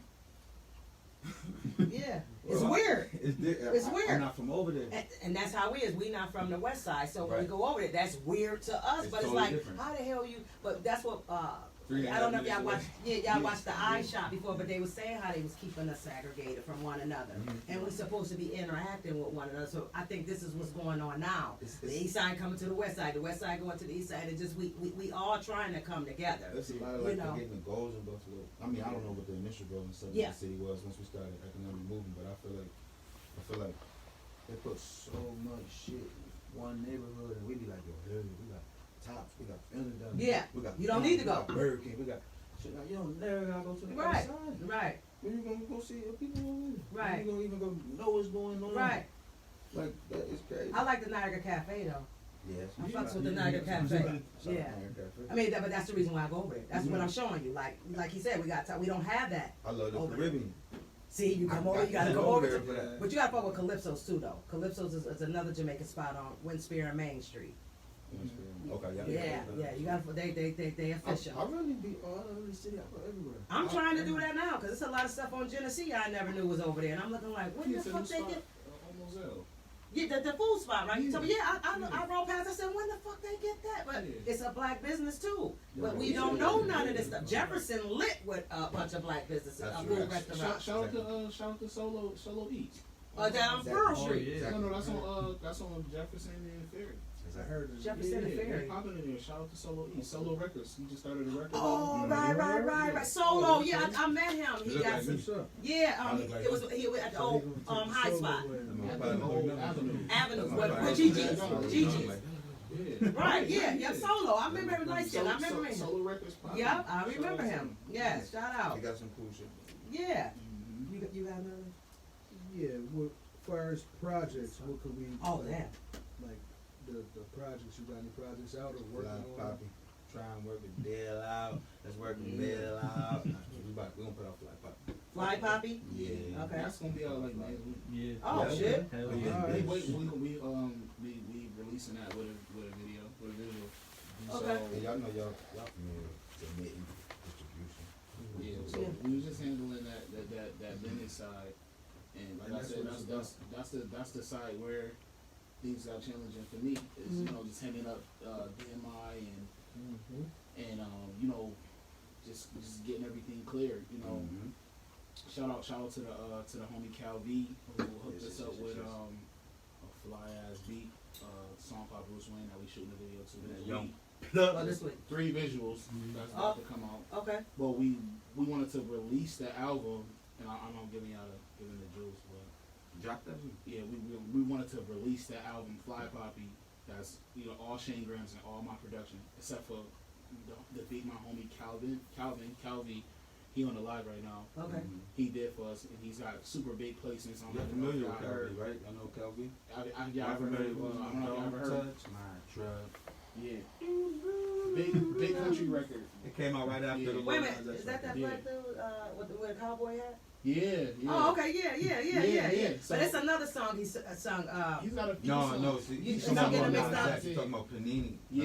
[SPEAKER 3] Yeah. It's weird. It's weird.
[SPEAKER 7] I'm not from over there.
[SPEAKER 3] And that's how it is. We not from the west side, so when we
[SPEAKER 7] Right.
[SPEAKER 3] go over there, that's weird to us.
[SPEAKER 7] It's
[SPEAKER 3] but
[SPEAKER 7] totally
[SPEAKER 3] it's like,
[SPEAKER 7] different.
[SPEAKER 3] how the hell you? But that's what.
[SPEAKER 7] Three and a
[SPEAKER 3] I don't know
[SPEAKER 7] half
[SPEAKER 3] if y'all
[SPEAKER 7] minutes
[SPEAKER 3] watched.
[SPEAKER 7] away.
[SPEAKER 3] Yeah, y'all watched the Eye Shot before, but they was saying how they was keeping us segregated from one another, and we're supposed to be interacting with one another. So I think this is what's going on now. The east side coming to the west side going to the east side, and just we all trying to come together.
[SPEAKER 7] There's a lot of like forgetting the goals in Buffalo. I mean, I don't know what the initial goals and stuff of the city was once we started economic movement, but I feel like they put so much shit in one neighborhood, and we be like, yo, here we got Tops, we got Family Dollar.
[SPEAKER 3] Yeah.
[SPEAKER 7] We got
[SPEAKER 3] You don't need to
[SPEAKER 7] we
[SPEAKER 3] go.
[SPEAKER 7] got Burger King, we got shit like, you don't never gotta go to the
[SPEAKER 3] Right.
[SPEAKER 7] outside.
[SPEAKER 3] Right.
[SPEAKER 7] When you gonna go see your people over there?
[SPEAKER 3] Right.
[SPEAKER 7] When you gonna even go know what's going on?
[SPEAKER 3] Right.
[SPEAKER 7] Like, that is crazy.
[SPEAKER 3] I like the Niagara Cafe though.
[SPEAKER 7] Yes.
[SPEAKER 3] I fucks with the Niagara Cafe. Yeah. I mean, but that's the reason why I go over there. That's what I'm showing you. Like he said, we don't have that.
[SPEAKER 7] I love the
[SPEAKER 3] over
[SPEAKER 7] Caribbean.
[SPEAKER 3] See, you come over, you gotta
[SPEAKER 7] I
[SPEAKER 3] come
[SPEAKER 7] go
[SPEAKER 3] over.
[SPEAKER 7] there for that.
[SPEAKER 3] But you gotta fuck with Calypso's too, though. Calypso's is another Jamaican spot on Winspear and Main Street.
[SPEAKER 7] Okay,
[SPEAKER 3] Yeah, you gotta. They official.
[SPEAKER 7] I really be all over the city. I go everywhere.
[SPEAKER 3] I'm trying to do that now because there's a lot of stuff on Genesee I never knew was over there, and I'm looking like, what the fuck they get? Yeah, the food spot, right? You told me, yeah, I rolled past. I said, when the fuck they get that? But it's a black business too. But we don't know none of this stuff. Jefferson lit with a bunch of black businesses, food restaurants.
[SPEAKER 2] Shout out to Solo Eats.
[SPEAKER 3] Down Pearl Street.
[SPEAKER 2] No, that's on Jefferson and Ferry.
[SPEAKER 6] I heard it.
[SPEAKER 3] Jefferson and Ferry.
[SPEAKER 2] Popping in there. Shout out to Solo Eats. Solo Records. He just started a record.
[SPEAKER 3] Oh, right. Solo, yeah, I met him. He got some. Yeah, it was he was at the old high spot. Avenue. With Gigi. Right, yeah, Solo. I remember him light skin. I remember him.
[SPEAKER 2] Solo Records.
[SPEAKER 3] Yeah, I remember him. Yes, shout out.
[SPEAKER 7] They got some cool shit.
[SPEAKER 3] Yeah. You got another?
[SPEAKER 6] Yeah, as far as projects, what could we?
[SPEAKER 3] Oh, damn.
[SPEAKER 6] Like the projects, you got any projects out or working on?
[SPEAKER 7] Poppy. Try and work a deal out. Let's work a deal out. We gonna put out Fly Poppy.
[SPEAKER 3] Fly Poppy?
[SPEAKER 7] Yeah.
[SPEAKER 3] Okay.
[SPEAKER 2] That's gonna be out like next week.
[SPEAKER 4] Yeah.
[SPEAKER 3] Oh, shit.
[SPEAKER 4] Hell
[SPEAKER 6] All
[SPEAKER 4] yeah.
[SPEAKER 6] right.
[SPEAKER 2] We releasing that with a video.
[SPEAKER 3] Okay.
[SPEAKER 7] And y'all know y'all familiar with submitting distribution.
[SPEAKER 2] Yeah, so we was just handling that business side, and like I said, that's the side where things got challenging for me. Is you know just handing up DMI and you know just getting everything clear. You know, shout out to the homie Cal V who hooked us up with a fly ass beat song called Bruce Wayne that we shooting a video to this week.
[SPEAKER 3] Oh, this week.
[SPEAKER 2] 3 visuals that's about to come out.
[SPEAKER 3] Okay.
[SPEAKER 2] But we wanted to release the album, and I'm not giving the juice, but
[SPEAKER 7] Drop that.
[SPEAKER 2] yeah, we wanted to release that album, Fly Poppy. That's all Shane Gramz and all my production, except for the big my homie Calvin. He on the live right now.
[SPEAKER 3] Okay.
[SPEAKER 2] He did for us, and he's got super big placements on
[SPEAKER 7] You're
[SPEAKER 2] that.
[SPEAKER 7] familiar with
[SPEAKER 2] I heard.
[SPEAKER 7] Calvin, right? I know Calvin.
[SPEAKER 2] Yeah, I've heard. I don't know if you ever heard.
[SPEAKER 7] Touch my truck.
[SPEAKER 2] Yeah. Big country record.
[SPEAKER 7] It came out right after
[SPEAKER 2] Yeah.
[SPEAKER 7] the
[SPEAKER 3] Wait a
[SPEAKER 7] Lil
[SPEAKER 3] minute.
[SPEAKER 7] Nas X
[SPEAKER 3] Is that
[SPEAKER 7] record.
[SPEAKER 3] black dude with the cowboy hat?
[SPEAKER 2] Yeah.
[SPEAKER 3] Oh, okay. Yeah.
[SPEAKER 2] So-
[SPEAKER 3] But it's another song he sung.
[SPEAKER 2] He's got a few
[SPEAKER 7] No,
[SPEAKER 2] songs.
[SPEAKER 7] no, see,
[SPEAKER 3] You-
[SPEAKER 7] he's
[SPEAKER 3] you
[SPEAKER 7] talking
[SPEAKER 3] don't
[SPEAKER 7] about
[SPEAKER 3] get it mixed
[SPEAKER 7] Nas
[SPEAKER 3] up?
[SPEAKER 7] X, he's talking about Panini.
[SPEAKER 2] Yeah.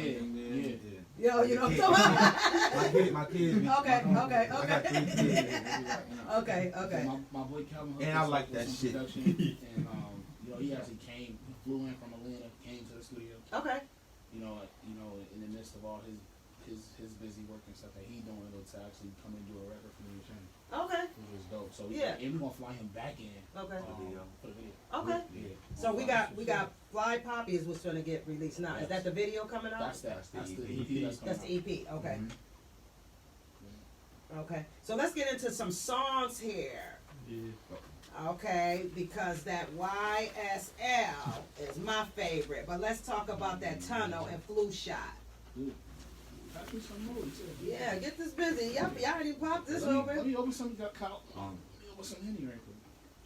[SPEAKER 3] Yo, you know what I'm talking about?
[SPEAKER 7] My kids.
[SPEAKER 3] Okay.
[SPEAKER 7] I got 3 kids.
[SPEAKER 3] Okay.
[SPEAKER 2] So my boy Calvin hooked
[SPEAKER 7] And I
[SPEAKER 2] us
[SPEAKER 7] like
[SPEAKER 2] up
[SPEAKER 7] that
[SPEAKER 2] with some
[SPEAKER 7] shit.
[SPEAKER 2] production, and he actually he flew in from Atlanta, came to the studio.
[SPEAKER 3] Okay.
[SPEAKER 2] In the midst of all his busy work and stuff that he doing, to actually come and do a record for me and Shane,
[SPEAKER 3] Okay.
[SPEAKER 2] which was dope. So
[SPEAKER 3] Yeah.
[SPEAKER 2] And we're gonna fly him back in.
[SPEAKER 3] Okay.
[SPEAKER 2] For the video.
[SPEAKER 3] Okay.
[SPEAKER 2] Yeah.
[SPEAKER 3] So we got Fly Poppy is what's gonna get released now. Is that the video coming out?
[SPEAKER 2] That's the
[SPEAKER 7] EP.
[SPEAKER 2] EP that's coming
[SPEAKER 3] That's the EP. Okay.
[SPEAKER 2] out.
[SPEAKER 3] Okay. So let's get into some songs here.
[SPEAKER 4] Yeah.
[SPEAKER 3] Okay, because that YSL is my favorite. But let's talk about that tunnel and flu shot.
[SPEAKER 2] Dude, pass me some more, too.
[SPEAKER 3] Yeah, get this busy. Y'all already popped this
[SPEAKER 2] Let
[SPEAKER 3] open.
[SPEAKER 2] me open some Let me open some Henny right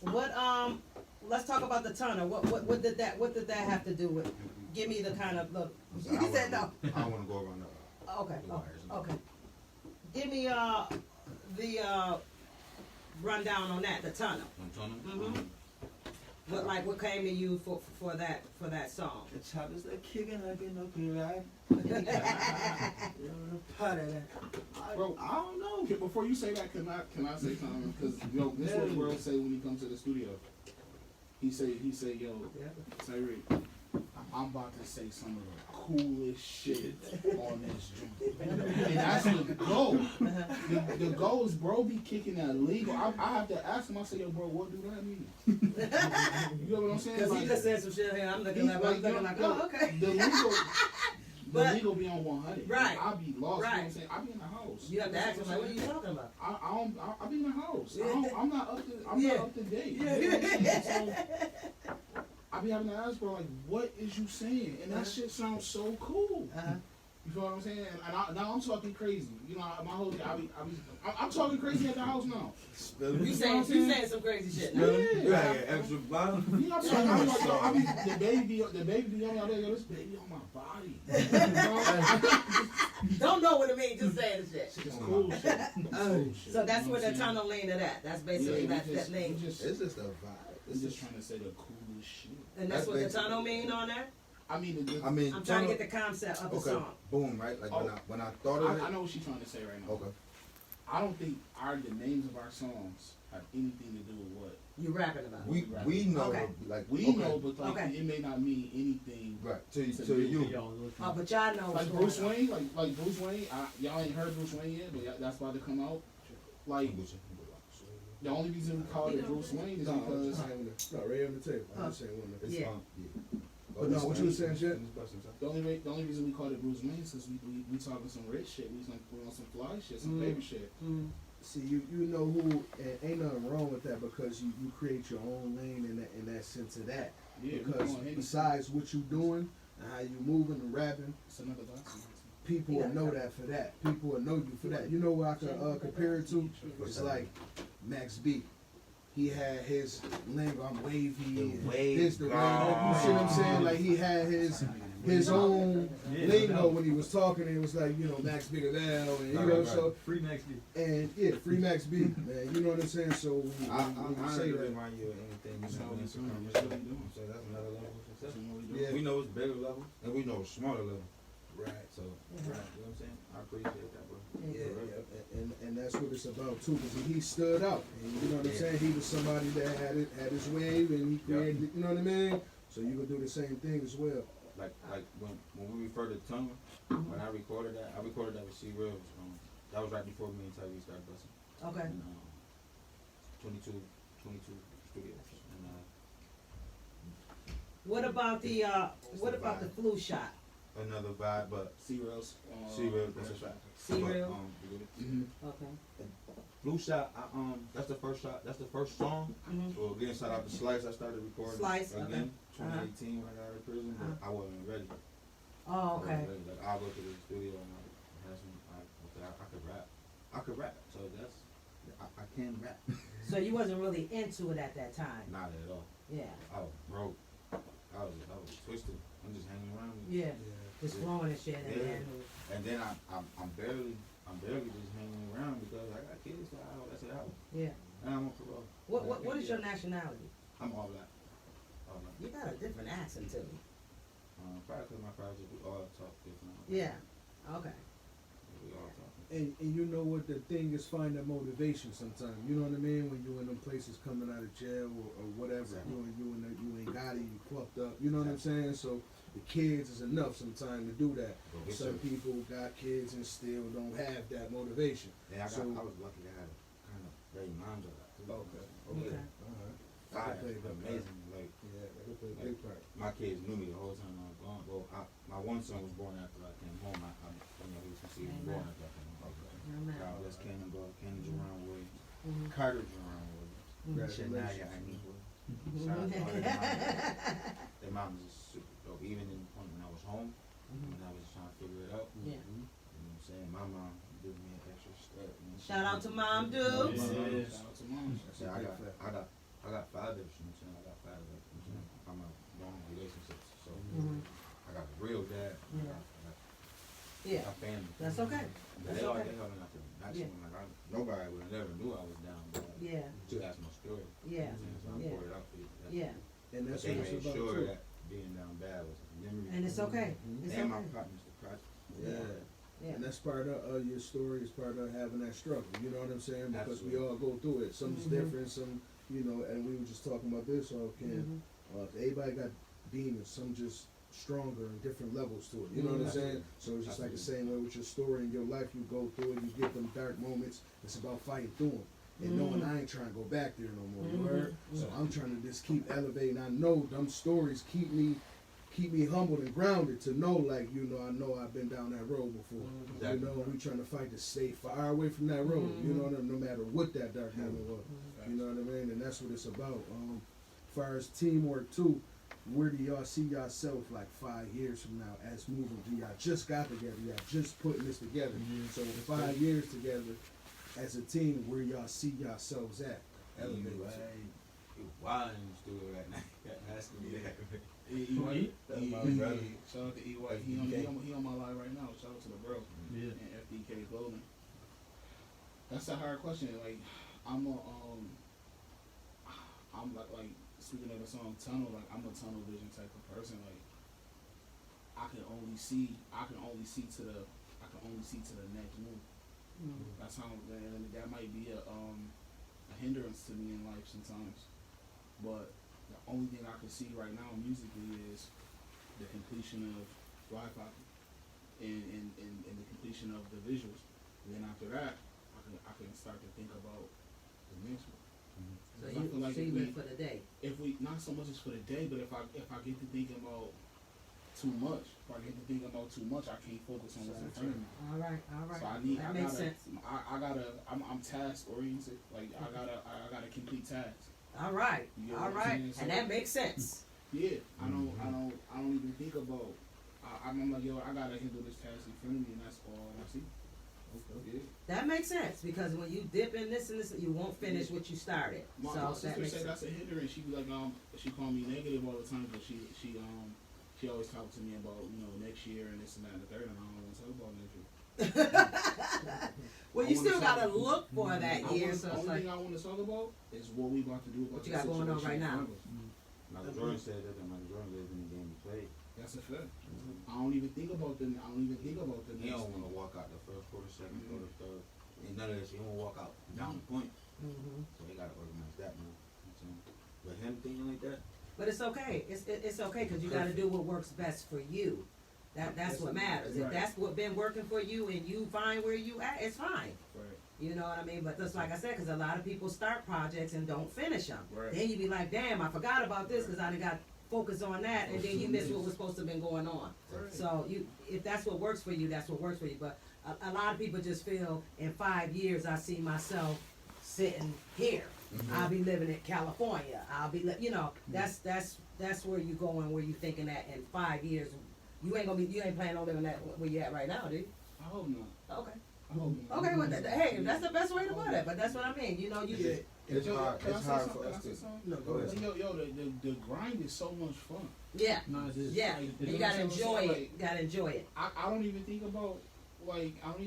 [SPEAKER 2] quick.
[SPEAKER 3] What let's talk about the tunnel. What did that have to do with? Give me the kind of look.
[SPEAKER 7] So
[SPEAKER 3] You said no.
[SPEAKER 7] I don't want to go around
[SPEAKER 3] Okay.
[SPEAKER 7] the wires.
[SPEAKER 3] Okay. Give me the rundown on that, the tunnel. Mhm. What came to you for that song?
[SPEAKER 7] The choppers are kicking like in the right. Part of that.
[SPEAKER 2] Bro,
[SPEAKER 7] I don't know.
[SPEAKER 2] Okay, before you say that, can I say something? Because this is what World say when he comes to the studio. He say, yo, Tyreek, I'm about to say some of the coolest shit on this joint. And that's the goal. The goal is bro be kicking that legal. I have to ask him, I say, yo, bro, what do that mean? You know what I'm saying?
[SPEAKER 3] Because he
[SPEAKER 2] Like,
[SPEAKER 3] just said some shit here. I'm looking like, oh, okay.
[SPEAKER 2] The legal be on 100.
[SPEAKER 3] Right.
[SPEAKER 2] I be lost. You know what I'm
[SPEAKER 3] Right.
[SPEAKER 2] saying? I be in the house.
[SPEAKER 3] You have to ask him, like, what are you talking about?
[SPEAKER 2] I be in the house.
[SPEAKER 3] Yeah.
[SPEAKER 2] I'm not up to
[SPEAKER 3] Yeah.
[SPEAKER 2] not up to date.
[SPEAKER 3] Yeah.
[SPEAKER 2] You know what I'm saying? So, I be having to ask bro, like, what is you saying? And that shit sounds so cool.
[SPEAKER 3] Uh-huh.
[SPEAKER 2] You feel what I'm saying? And now I'm talking crazy. You know, my whole day, I'm talking crazy at the house now.
[SPEAKER 3] You saying some crazy shit now.
[SPEAKER 7] You gotta get extra bottom.
[SPEAKER 2] You know what I'm saying? I'm like, yo, the baby be on me out there, yo, this baby on my body. You know?
[SPEAKER 3] Don't know what it means, just saying the shit.
[SPEAKER 2] It's cool shit. Cool shit.
[SPEAKER 3] So that's
[SPEAKER 2] You know
[SPEAKER 3] where
[SPEAKER 2] what
[SPEAKER 3] the
[SPEAKER 2] I'm saying?
[SPEAKER 3] tunnel lean of that. That's basically
[SPEAKER 2] Yeah,
[SPEAKER 3] that name.
[SPEAKER 2] we just
[SPEAKER 6] It's just a vibe.
[SPEAKER 2] I'm just trying to say the coolest shit.
[SPEAKER 3] And that's what the
[SPEAKER 6] That's
[SPEAKER 3] tunnel mean on that?
[SPEAKER 2] I mean,
[SPEAKER 3] I'm trying to get the concept of the
[SPEAKER 6] okay,
[SPEAKER 3] song.
[SPEAKER 6] boom, right? Like
[SPEAKER 2] Oh.
[SPEAKER 6] when I thought of it.
[SPEAKER 2] I know what she's trying to say right now.
[SPEAKER 6] Okay.
[SPEAKER 2] I don't think the names of our songs have anything to do with what
[SPEAKER 3] You rapping about.
[SPEAKER 6] We know
[SPEAKER 3] Okay.
[SPEAKER 6] like
[SPEAKER 2] we
[SPEAKER 6] okay.
[SPEAKER 2] know, but like
[SPEAKER 3] Okay.
[SPEAKER 2] it may not mean anything.
[SPEAKER 6] Right. To
[SPEAKER 2] To
[SPEAKER 6] you.
[SPEAKER 3] Oh, but y'all know what's
[SPEAKER 2] Like
[SPEAKER 3] going
[SPEAKER 2] Bruce
[SPEAKER 3] on.
[SPEAKER 2] Wayne, like Bruce Wayne. Y'all ain't heard Bruce Wayne yet, but that's about to come out. Like the only reason we call it Bruce Wayne is
[SPEAKER 6] No,
[SPEAKER 2] because
[SPEAKER 6] no, right on the table. I'm just saying one.
[SPEAKER 3] Yeah.
[SPEAKER 6] But no, what you were saying, Jet?
[SPEAKER 2] the only reason we call it Bruce Wayne is because we talking some rich shit. We on some fly shit, some baby shit.
[SPEAKER 3] Mm.
[SPEAKER 6] See, you know who, and ain't nothing wrong with that because you create your own lane in that sense of that.
[SPEAKER 2] Yeah, we
[SPEAKER 6] Because
[SPEAKER 2] going Henny.
[SPEAKER 6] besides what you doing and how you moving and rapping,
[SPEAKER 2] It's another boxing.
[SPEAKER 6] people will know that for that. People will know you for that. You know what I can compare it to? It's like Max B. He had his lingo, I'm wavy, and this, the way, you see what I'm saying? Like he had his own lingo when he was talking, and it was like, Max B to L, and
[SPEAKER 7] Right.
[SPEAKER 6] so,
[SPEAKER 4] Free Max B.
[SPEAKER 6] and yeah, free Max B, man, you know what I'm saying? So when you
[SPEAKER 7] I
[SPEAKER 6] say
[SPEAKER 7] don't
[SPEAKER 6] that,
[SPEAKER 7] remind you of anything.
[SPEAKER 2] That's
[SPEAKER 7] You know,
[SPEAKER 2] how we
[SPEAKER 7] it's
[SPEAKER 2] doing.
[SPEAKER 7] a
[SPEAKER 2] That's what we doing.
[SPEAKER 7] So that's another level of success.
[SPEAKER 6] Yeah.
[SPEAKER 7] We know it's bigger level, and we know it's smaller level.
[SPEAKER 6] right.
[SPEAKER 7] So, you know what I'm saying? I appreciate that, bro.
[SPEAKER 6] Yeah, and that's what it's about too, because he stood out. And you know what I'm saying? He was somebody that had his wave, and he created. You know what I mean? So you can do the same thing as well.
[SPEAKER 7] Like when we refer to Tunnel, when I recorded that with C Real. That was right before me and Tyree started busting.
[SPEAKER 3] Okay.
[SPEAKER 7] In, 22 studios. And,
[SPEAKER 3] What about the flu shot?
[SPEAKER 7] another vibe, but
[SPEAKER 2] C-Rails.
[SPEAKER 7] C-Rails, that's a fact.
[SPEAKER 3] C-Rail.
[SPEAKER 7] You get it?
[SPEAKER 2] Mm-hmm.
[SPEAKER 3] Okay.
[SPEAKER 7] Blue Shot, that's the first shot. That's the first song.
[SPEAKER 3] Mhm.
[SPEAKER 7] So again, shout out to Slice. I started recording
[SPEAKER 3] Slice,
[SPEAKER 7] again,
[SPEAKER 3] okay.
[SPEAKER 7] 2018 when I got out of prison, but I wasn't ready.
[SPEAKER 3] Oh, okay.
[SPEAKER 7] Like I'll go to the studio and I could rap. So I can rap.
[SPEAKER 3] So you wasn't really into it at that time.
[SPEAKER 7] Not at all.
[SPEAKER 3] Yeah.
[SPEAKER 7] I was broke. I was twisted. I'm just hanging around.
[SPEAKER 3] Yeah. Just
[SPEAKER 7] Yeah.
[SPEAKER 3] flowing and shit, and
[SPEAKER 7] Yeah.
[SPEAKER 3] then
[SPEAKER 7] And then I'm barely just hanging around because I got kids. So that's it out.
[SPEAKER 3] yeah.
[SPEAKER 7] And I'm on parole.
[SPEAKER 3] What is your nationality?
[SPEAKER 7] I'm all black. All black.
[SPEAKER 3] You got a different accent to me.
[SPEAKER 7] Probably because my project, we all talk different.
[SPEAKER 3] Yeah. Okay.
[SPEAKER 7] We all talk.
[SPEAKER 6] And you know what the thing is, find that motivation sometimes. You know what I mean? When you in them places coming out of jail or whatever,
[SPEAKER 7] Exactly.
[SPEAKER 6] you ain't got it, you fucked up. You know what I'm saying? So the kids is enough sometimes to do that.
[SPEAKER 7] But we
[SPEAKER 6] Some
[SPEAKER 7] took-
[SPEAKER 6] people got kids and still don't have that motivation.
[SPEAKER 7] Yeah,
[SPEAKER 6] So-
[SPEAKER 7] I was lucky to have kind of very minds of that.
[SPEAKER 6] Okay.
[SPEAKER 3] Okay.
[SPEAKER 6] Alright.
[SPEAKER 7] Fire,
[SPEAKER 6] That could play a big part.
[SPEAKER 7] amazing. Like
[SPEAKER 6] Yeah, that could play a big part.
[SPEAKER 7] my kids knew me the whole time I was gone. Well, my one son was born after I came home. He was conceived and born after I came home.
[SPEAKER 3] Amen.
[SPEAKER 7] God bless Cannon, Jerome Williams,
[SPEAKER 3] Mhm.
[SPEAKER 7] Carter Jerome Williams, Shania
[SPEAKER 6] Congratulations.
[SPEAKER 7] Annie Williams. Shout out to all their moms. Their moms is super dope. Even in the point when I was home, when I was trying to figure it out.
[SPEAKER 3] Yeah.
[SPEAKER 7] You know what I'm saying? My mom gave me an extra step. You know,
[SPEAKER 3] Shout out to Mom
[SPEAKER 7] Yeah.
[SPEAKER 3] Dukes.
[SPEAKER 2] Yeah. Shout out to moms.
[SPEAKER 6] That's
[SPEAKER 7] Yeah,
[SPEAKER 6] a big fact.
[SPEAKER 7] I got 5 different, you know what I'm saying? I got 5 of them, you know what I'm saying? I'm a long relationships, so
[SPEAKER 3] Mhm.
[SPEAKER 7] I got a real dad.
[SPEAKER 3] Yeah.
[SPEAKER 7] I
[SPEAKER 3] Yeah.
[SPEAKER 7] got family.
[SPEAKER 3] That's okay.
[SPEAKER 7] But
[SPEAKER 3] That's
[SPEAKER 7] they all
[SPEAKER 3] okay.
[SPEAKER 7] they helping out the maximum. Like nobody would have never knew I was down bad.
[SPEAKER 3] Yeah.
[SPEAKER 7] To ask my story.
[SPEAKER 3] Yeah.
[SPEAKER 7] You know what I'm saying? So I
[SPEAKER 3] Yeah.
[SPEAKER 7] poured it out for you.
[SPEAKER 3] Yeah.
[SPEAKER 6] And
[SPEAKER 7] But
[SPEAKER 6] that's
[SPEAKER 7] they
[SPEAKER 6] what it's
[SPEAKER 7] made
[SPEAKER 6] about
[SPEAKER 7] sure
[SPEAKER 6] too.
[SPEAKER 7] that being down bad was a memory.
[SPEAKER 3] And it's okay. It's
[SPEAKER 7] And my
[SPEAKER 3] okay.
[SPEAKER 7] partner's the project.
[SPEAKER 6] Yeah.
[SPEAKER 3] Yeah.
[SPEAKER 6] And that's part of your story, is part of having that struggle. You know what I'm saying? Because we
[SPEAKER 7] Absolutely.
[SPEAKER 6] all go through it. Some's
[SPEAKER 3] Mhm.
[SPEAKER 6] different, some, and we were just talking about this off cam.
[SPEAKER 3] Mhm.
[SPEAKER 6] Everybody got demons, some just stronger and different levels to it. You know what I'm saying? So it's just like the same way with your story in your life. You go through it, you get them dark moments. It's about fighting through them. And knowing I ain't trying to go back there no more. You heard? So I'm trying to just keep elevating. I know them stories keep me humbled and grounded to know, like, I know I've been down that road before.
[SPEAKER 7] Exactly.
[SPEAKER 6] We trying to fight to stay far away from that road. You know what I mean? No matter what that dark moment was. You know what I mean? And that's what it's about. Far as teamwork too, where do y'all see yourself like 5 years from now as moving? Do y'all just got together? Y'all just putting this together? So in 5 years together as a team, where y'all see yourselves at? Elevate.
[SPEAKER 7] Why in the studio right now? Asking me that.
[SPEAKER 2] E-White.
[SPEAKER 6] That's my brother.
[SPEAKER 2] Shout out to E-White. He on my live right now. Shout out to the bro.
[SPEAKER 4] Yeah.
[SPEAKER 2] And FDK Clothing. That's a hard question. Like, I'm like speaking of the song Tunnel. Like, I'm a tunnel vision type of person. Like, I can only see to the next move. That's how, and that might be a hindrance to me in life sometimes. But the only thing I can see right now musically is the completion of Wi-Fi and the completion of the visuals. And then after that, I can start to think about the next one.
[SPEAKER 3] So
[SPEAKER 2] 'Cause I feel
[SPEAKER 3] you
[SPEAKER 2] like
[SPEAKER 3] see
[SPEAKER 2] if
[SPEAKER 3] me
[SPEAKER 2] we-
[SPEAKER 3] for the day.
[SPEAKER 2] If we, not so much as for the day, but if I get to thinking about too much, I can't focus on what's in front of me.
[SPEAKER 3] All right.
[SPEAKER 2] So
[SPEAKER 3] That makes sense.
[SPEAKER 2] I'm task oriented. Like I gotta complete tasks.
[SPEAKER 3] All right.
[SPEAKER 2] You get
[SPEAKER 3] All
[SPEAKER 2] what I'm
[SPEAKER 3] right.
[SPEAKER 2] saying? So-
[SPEAKER 3] And that makes sense.
[SPEAKER 2] Yeah, I don't even think about. I'm like, yo, I gotta handle this task in front of me, and that's all I see. Okay. Yeah.
[SPEAKER 3] That makes sense because when you dip in this and this, you won't finish what you started.
[SPEAKER 2] My
[SPEAKER 3] So that
[SPEAKER 2] sister
[SPEAKER 3] makes
[SPEAKER 2] said
[SPEAKER 3] sense.
[SPEAKER 2] that's a hindrance. She be like, she called me negative all the time, but she always talked to me about next year and this and that and the third, and I don't want to talk about next year.
[SPEAKER 3] Well,
[SPEAKER 2] I
[SPEAKER 3] you
[SPEAKER 2] wanna
[SPEAKER 3] still
[SPEAKER 2] talk-
[SPEAKER 3] gotta look for that year. So
[SPEAKER 2] The
[SPEAKER 3] it's
[SPEAKER 2] only
[SPEAKER 3] like,
[SPEAKER 2] thing I want to talk about is what we about to do about
[SPEAKER 3] What you
[SPEAKER 2] the
[SPEAKER 3] got going on
[SPEAKER 2] situation
[SPEAKER 3] right
[SPEAKER 2] in
[SPEAKER 3] now.
[SPEAKER 2] front of us.
[SPEAKER 7] Michael Jordan said that Michael Jordan lives in the game he played.
[SPEAKER 2] That's a fact. I don't even think about the.
[SPEAKER 7] He
[SPEAKER 2] next
[SPEAKER 7] don't want to
[SPEAKER 2] thing.
[SPEAKER 7] walk out the first quarter, second quarter, third. And none of that shit. He want to walk out down the point. So they got to organize that, man. You know what I'm saying? But him thinking like that,
[SPEAKER 3] but it's okay. It's okay because you gotta do what works best for you. That's what matters. If
[SPEAKER 2] Right.
[SPEAKER 3] that's what been working for you and you find where you at, it's fine.
[SPEAKER 2] Right.
[SPEAKER 3] You know what I mean? But just like I said, because a lot of people start projects and don't finish them.
[SPEAKER 2] Right.
[SPEAKER 3] Then you be like, damn, I forgot about this because I done got focus on that, and then you miss what was supposed to have been going on.
[SPEAKER 2] Right.
[SPEAKER 3] So if that's what works for you, that's what works for you. But a lot of people just feel in 5 years I see myself sitting here. I'll be living in California. I'll be, that's where you going, where you thinking that in 5 years you ain't planning on living that where you at right now, do you?
[SPEAKER 2] I hope not.
[SPEAKER 3] Okay.
[SPEAKER 2] I hope not.
[SPEAKER 3] Okay, well, hey, that's the best way to put it. But that's what I mean. You
[SPEAKER 5] Yeah, it's
[SPEAKER 2] Yo,
[SPEAKER 5] hard.
[SPEAKER 2] can I
[SPEAKER 5] It's
[SPEAKER 2] say
[SPEAKER 5] hard
[SPEAKER 2] something?
[SPEAKER 5] for
[SPEAKER 2] Can I
[SPEAKER 5] us
[SPEAKER 2] say
[SPEAKER 5] to.
[SPEAKER 2] something?
[SPEAKER 5] No, go ahead.
[SPEAKER 2] Yo, the grind is so much fun.
[SPEAKER 3] yeah.
[SPEAKER 4] No, it is.
[SPEAKER 3] Yeah,
[SPEAKER 2] Like,
[SPEAKER 3] and
[SPEAKER 2] you
[SPEAKER 3] you
[SPEAKER 2] know
[SPEAKER 3] gotta
[SPEAKER 2] what I'm
[SPEAKER 3] enjoy
[SPEAKER 2] saying?
[SPEAKER 3] it.
[SPEAKER 2] Like,
[SPEAKER 3] Gotta enjoy it.
[SPEAKER 2] I don't even think about like I don't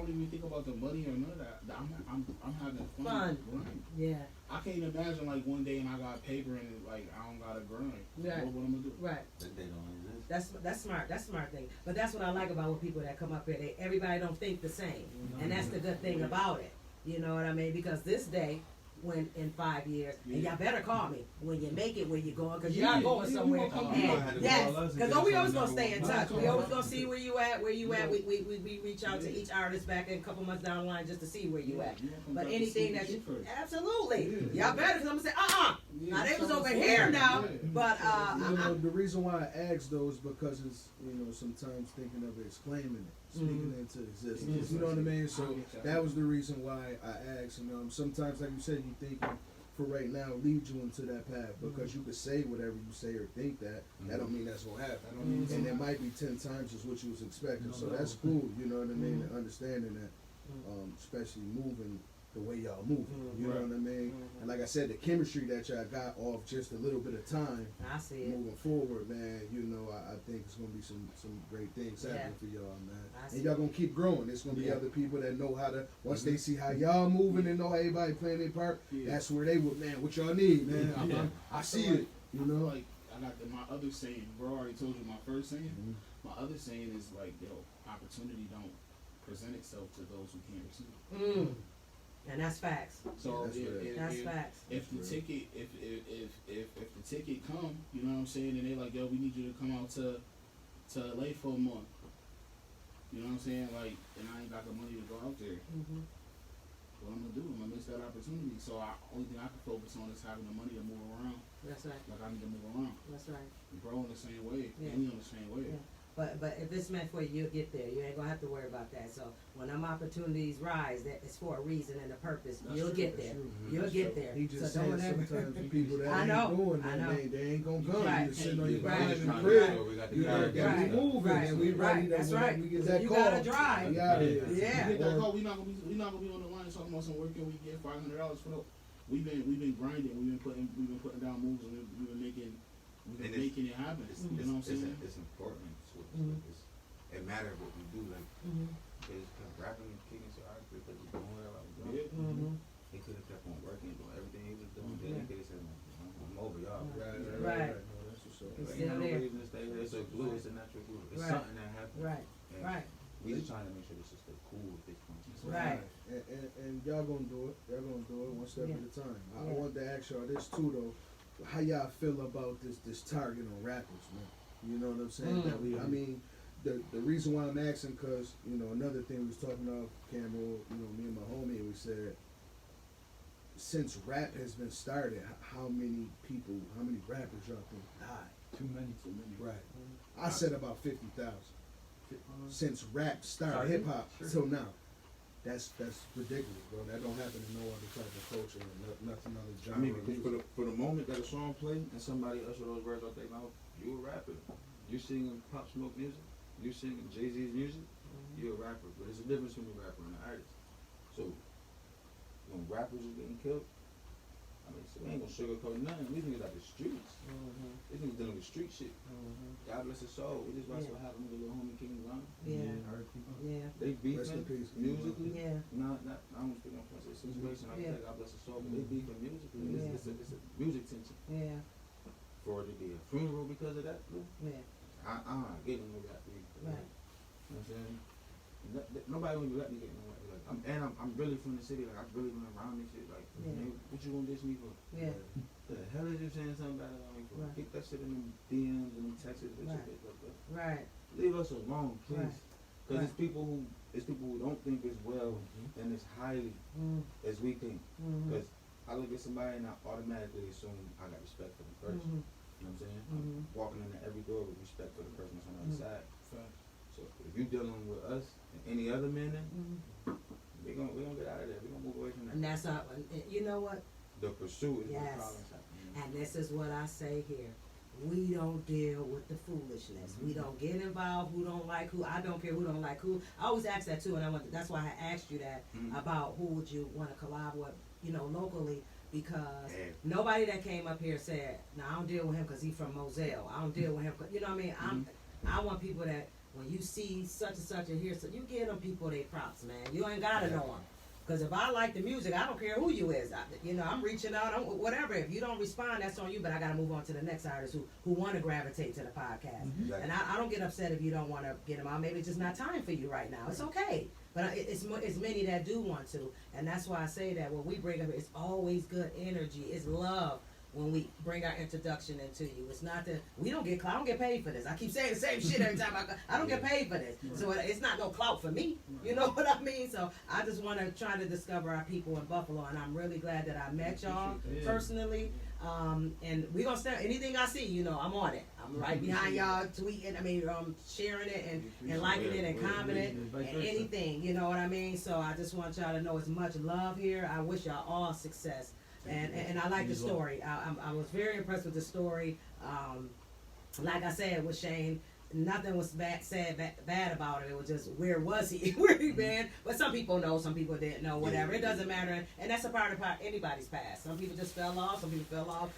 [SPEAKER 2] even think about the money or none of that. I'm having fun.
[SPEAKER 3] Fun.
[SPEAKER 2] Grind.
[SPEAKER 3] Yeah,
[SPEAKER 2] I can't imagine like one day and I got paper and like I don't gotta grind.
[SPEAKER 3] Right.
[SPEAKER 2] What I'm gonna do?
[SPEAKER 3] right.
[SPEAKER 7] That they don't exist.
[SPEAKER 3] That's smart. That's a smart thing. But that's what I like about with people that come up here. Everybody don't think the same, and that's the good thing about it. You know what I mean? Because this day, when in 5 years, and y'all better call me when you make it, where you going, because y'all going
[SPEAKER 2] yeah,
[SPEAKER 3] somewhere.
[SPEAKER 2] you gonna come
[SPEAKER 3] And
[SPEAKER 2] back.
[SPEAKER 3] yes,
[SPEAKER 5] Call us and
[SPEAKER 3] because
[SPEAKER 5] get
[SPEAKER 3] we
[SPEAKER 5] us
[SPEAKER 3] always
[SPEAKER 5] on
[SPEAKER 3] gonna stay in
[SPEAKER 5] number
[SPEAKER 3] touch.
[SPEAKER 5] one.
[SPEAKER 3] We always gonna see where you at. We reach out to
[SPEAKER 2] Yeah.
[SPEAKER 3] each artist back in a couple months down the line just to see where you at.
[SPEAKER 2] You gonna come
[SPEAKER 3] But
[SPEAKER 2] back to
[SPEAKER 3] anything
[SPEAKER 2] see
[SPEAKER 3] that
[SPEAKER 2] what
[SPEAKER 3] you,
[SPEAKER 2] first.
[SPEAKER 3] absolutely,
[SPEAKER 2] Yeah.
[SPEAKER 3] y'all better, because I'm gonna say,
[SPEAKER 2] Yeah,
[SPEAKER 3] now they was
[SPEAKER 2] so
[SPEAKER 3] over
[SPEAKER 2] fun.
[SPEAKER 3] here now,
[SPEAKER 2] Yeah.
[SPEAKER 3] but
[SPEAKER 6] You know, the reason why I ask those because it's, sometimes thinking of it is claiming it, speaking it into existence. You know what I mean? So that was the reason why I asked. Sometimes, like you said, you thinking for right now lead you into that path because you could say whatever you say or think that. That don't mean that's gonna happen. And it might be 10 times as what you was expecting. So that's cool. You know what I mean? And understanding that, especially moving the way y'all move. You know what I mean? And like I said, the chemistry that y'all got off just a little bit of time.
[SPEAKER 3] I see it.
[SPEAKER 6] Moving forward, man, I think it's gonna be some great things happening for y'all, man.
[SPEAKER 3] I
[SPEAKER 6] And
[SPEAKER 3] see
[SPEAKER 6] y'all gonna keep growing. There's gonna be other people that know how to. Once they see how y'all moving and know how everybody playing their part, that's where they would, man. What y'all need, man? I see it. You know,
[SPEAKER 2] Like I got my other saying, bro. I already told you my first saying. My other saying is like, opportunity don't present itself to those who can't receive it.
[SPEAKER 3] And that's facts.
[SPEAKER 2] So
[SPEAKER 6] That's right.
[SPEAKER 3] That's facts.
[SPEAKER 2] if the ticket, if the ticket come, you know what I'm saying, and they like, yo, we need you to come out to LA for a month. You know what I'm saying? Like, and I ain't got the money to go out there. What I'm gonna do? I'm gonna miss that opportunity. So only thing I can focus on is having the money to move around.
[SPEAKER 3] That's right.
[SPEAKER 2] Like I need to move around.
[SPEAKER 3] That's right.
[SPEAKER 2] Bro, in the same way.
[SPEAKER 3] Yeah.
[SPEAKER 2] And he on the same way.
[SPEAKER 3] Yeah. But if it's meant for you, you'll get there. You ain't gonna have to worry about that. So when them opportunities rise, that it's for a reason and a purpose.
[SPEAKER 2] That's
[SPEAKER 3] you'll
[SPEAKER 2] true.
[SPEAKER 3] get there. You'll get there.
[SPEAKER 6] he just
[SPEAKER 3] so
[SPEAKER 6] said
[SPEAKER 3] don't
[SPEAKER 6] sometimes the people that
[SPEAKER 3] I know,
[SPEAKER 6] ain't doing
[SPEAKER 3] I
[SPEAKER 6] that,
[SPEAKER 3] know.
[SPEAKER 6] they ain't gonna come.
[SPEAKER 3] Right.
[SPEAKER 6] You just sitting on your
[SPEAKER 3] Right.
[SPEAKER 6] behind in the
[SPEAKER 7] Right.
[SPEAKER 6] crib.
[SPEAKER 7] So we got the
[SPEAKER 6] You
[SPEAKER 7] guys
[SPEAKER 6] got
[SPEAKER 3] Right.
[SPEAKER 6] me moving,
[SPEAKER 3] Right.
[SPEAKER 6] and we
[SPEAKER 3] Right.
[SPEAKER 6] ready.
[SPEAKER 3] That's
[SPEAKER 6] to,
[SPEAKER 3] right.
[SPEAKER 6] We get
[SPEAKER 3] So
[SPEAKER 6] that
[SPEAKER 3] you
[SPEAKER 6] call.
[SPEAKER 3] gotta drive.
[SPEAKER 6] We out here.
[SPEAKER 3] Yeah.
[SPEAKER 2] You get that call, we not gonna be on the line talking about some work and we get $500 for no. We've been grinding. We've been putting down moves and we've been making it happen. You know what I'm saying?
[SPEAKER 7] It's important. It matters what we do. Like, because rapping and kicking so hard because he's doing whatever I was doing. He could have kept on working, doing everything he was doing. Then he could have said, I'm over y'all.
[SPEAKER 3] Right.
[SPEAKER 6] No, that's what's up.
[SPEAKER 3] It's
[SPEAKER 7] Like,
[SPEAKER 3] still
[SPEAKER 7] ain't no
[SPEAKER 3] there.
[SPEAKER 7] reason to stay here. It's a glue. It's a natural glue. It's
[SPEAKER 3] Right.
[SPEAKER 7] something that happens.
[SPEAKER 3] Right.
[SPEAKER 7] And
[SPEAKER 3] Right.
[SPEAKER 7] we just trying to make sure this is still cool at this point.
[SPEAKER 3] Right.
[SPEAKER 6] And y'all gonna do it. Y'all gonna do it one step
[SPEAKER 3] Yeah.
[SPEAKER 6] at a time. I
[SPEAKER 3] Yeah.
[SPEAKER 6] want to ask y'all this too, though. How y'all feel about this target on rappers, man? You know what I'm saying? That I mean, the reason why I'm asking, cause another thing we was talking about camera. Me and my homie, we said since rap has been started, how many rappers y'all think died?
[SPEAKER 4] Too many.
[SPEAKER 6] Right. I said about 50,000 since rap started,
[SPEAKER 4] Started?
[SPEAKER 6] hip hop
[SPEAKER 4] Sure.
[SPEAKER 6] till now. That's ridiculous, bro. That don't happen in no other type of culture and nothing other genre.
[SPEAKER 7] I mean,
[SPEAKER 6] of
[SPEAKER 7] because
[SPEAKER 6] music.
[SPEAKER 7] for the moment that a song play and somebody usher those words out their mouth, you a rapper. You singing Pop Smoke music, you singing Jay-Z's music, you're a rapper. But there's a difference between a rapper and an artist. So when rappers are getting killed, I mean, so we ain't gonna sugarcoat nothing. These niggas out the streets. These niggas dealing with street shit. God bless his soul. We just watched what happened with the little homie King Gramz.
[SPEAKER 3] Yeah.
[SPEAKER 4] Yeah.
[SPEAKER 3] Yeah.
[SPEAKER 7] They
[SPEAKER 6] Rest in
[SPEAKER 7] beefing
[SPEAKER 6] peace.
[SPEAKER 7] musically.
[SPEAKER 3] Yeah.
[SPEAKER 7] Not I don't speak on Prince's situation. I
[SPEAKER 3] Yeah.
[SPEAKER 7] say God bless his soul, but they beefing musically.
[SPEAKER 3] Yeah.
[SPEAKER 7] It's a music tension.
[SPEAKER 3] Yeah.
[SPEAKER 7] For it to be a funeral because of that, bro.
[SPEAKER 3] Yeah.
[SPEAKER 7] Get in the rap beef.
[SPEAKER 3] Right.
[SPEAKER 7] You know what I'm saying? Nobody would let me get in the rap. Like, I'm really from the city. Like, I really been around this shit. Like,
[SPEAKER 3] Yeah.
[SPEAKER 7] man, what you gonna diss me for?
[SPEAKER 3] Yeah.
[SPEAKER 7] The hell is you saying something bad about me for?
[SPEAKER 3] Right.
[SPEAKER 7] Kick that shit in them DMs and them texts and
[SPEAKER 3] Right.
[SPEAKER 7] shit. Like,
[SPEAKER 3] Right.
[SPEAKER 7] leave us alone, please.
[SPEAKER 3] Right.
[SPEAKER 7] Because
[SPEAKER 3] Right.
[SPEAKER 7] it's people who don't think as well and as highly as we think. Because I look at somebody and I automatically assume I got respect for them first. saying?
[SPEAKER 3] Mhm.
[SPEAKER 7] I'm walking into every door with respect for the person that's on the other
[SPEAKER 3] Mhm.
[SPEAKER 7] side.
[SPEAKER 2] Fact.
[SPEAKER 7] So if you dealing with us and any other men, then
[SPEAKER 3] Mhm.
[SPEAKER 7] we gonna get out of there. We gonna move away from that.
[SPEAKER 3] And that's not, you know what?
[SPEAKER 7] The pursuit is
[SPEAKER 3] Yes.
[SPEAKER 7] the problem.
[SPEAKER 3] And this is what I say here. We don't deal with the foolishness. We don't get involved. Who don't like who? I don't care who don't like who. I always ask that too, and that's why I asked you that
[SPEAKER 7] Mhm.
[SPEAKER 3] about who would you want to collab with, locally, because
[SPEAKER 7] Yeah.
[SPEAKER 3] nobody that came up here said, "No, I don't deal with him because he's from Moselle. I don't deal with him." 'Cause, you know what I mean? I want people that when you see such and such and hear so you give them people their props, man. You ain't gotta know them. Because if I like the music, I don't care who you is. I'm reaching out, whatever. If you don't respond, that's on you. But I got to move on to the next artist who want to gravitate to the podcast.
[SPEAKER 7] Exactly.
[SPEAKER 3] And I don't get upset if you don't want to get them out. Maybe it's just not time for you right now. It's okay. But it's many that do want to. And that's why I say that when we bring up, it's always good energy. It's love when we bring our introduction into you. It's not that we don't get clout. I don't get paid for this. I keep saying the same shit every time I don't get paid for this. So it's not no clout for me. You know what I mean? So I just want to try to discover our people in Buffalo, and I'm really glad that I met y'all personally. And we gonna start anything I see. I'm on it. I'm right behind y'all, tweeting. Sharing it and liking it and commenting and anything. You know what I mean? So I just want y'all to know it's much love here. I wish y'all all success. And I like the story. I was very impressed with the story. Like I said with Shane, nothing was bad about it. It was just where was he? Where he been? But some people know, some people didn't know. Whatever. It doesn't matter. And that's a part of anybody's past. Some people just fell off. Some people fell off.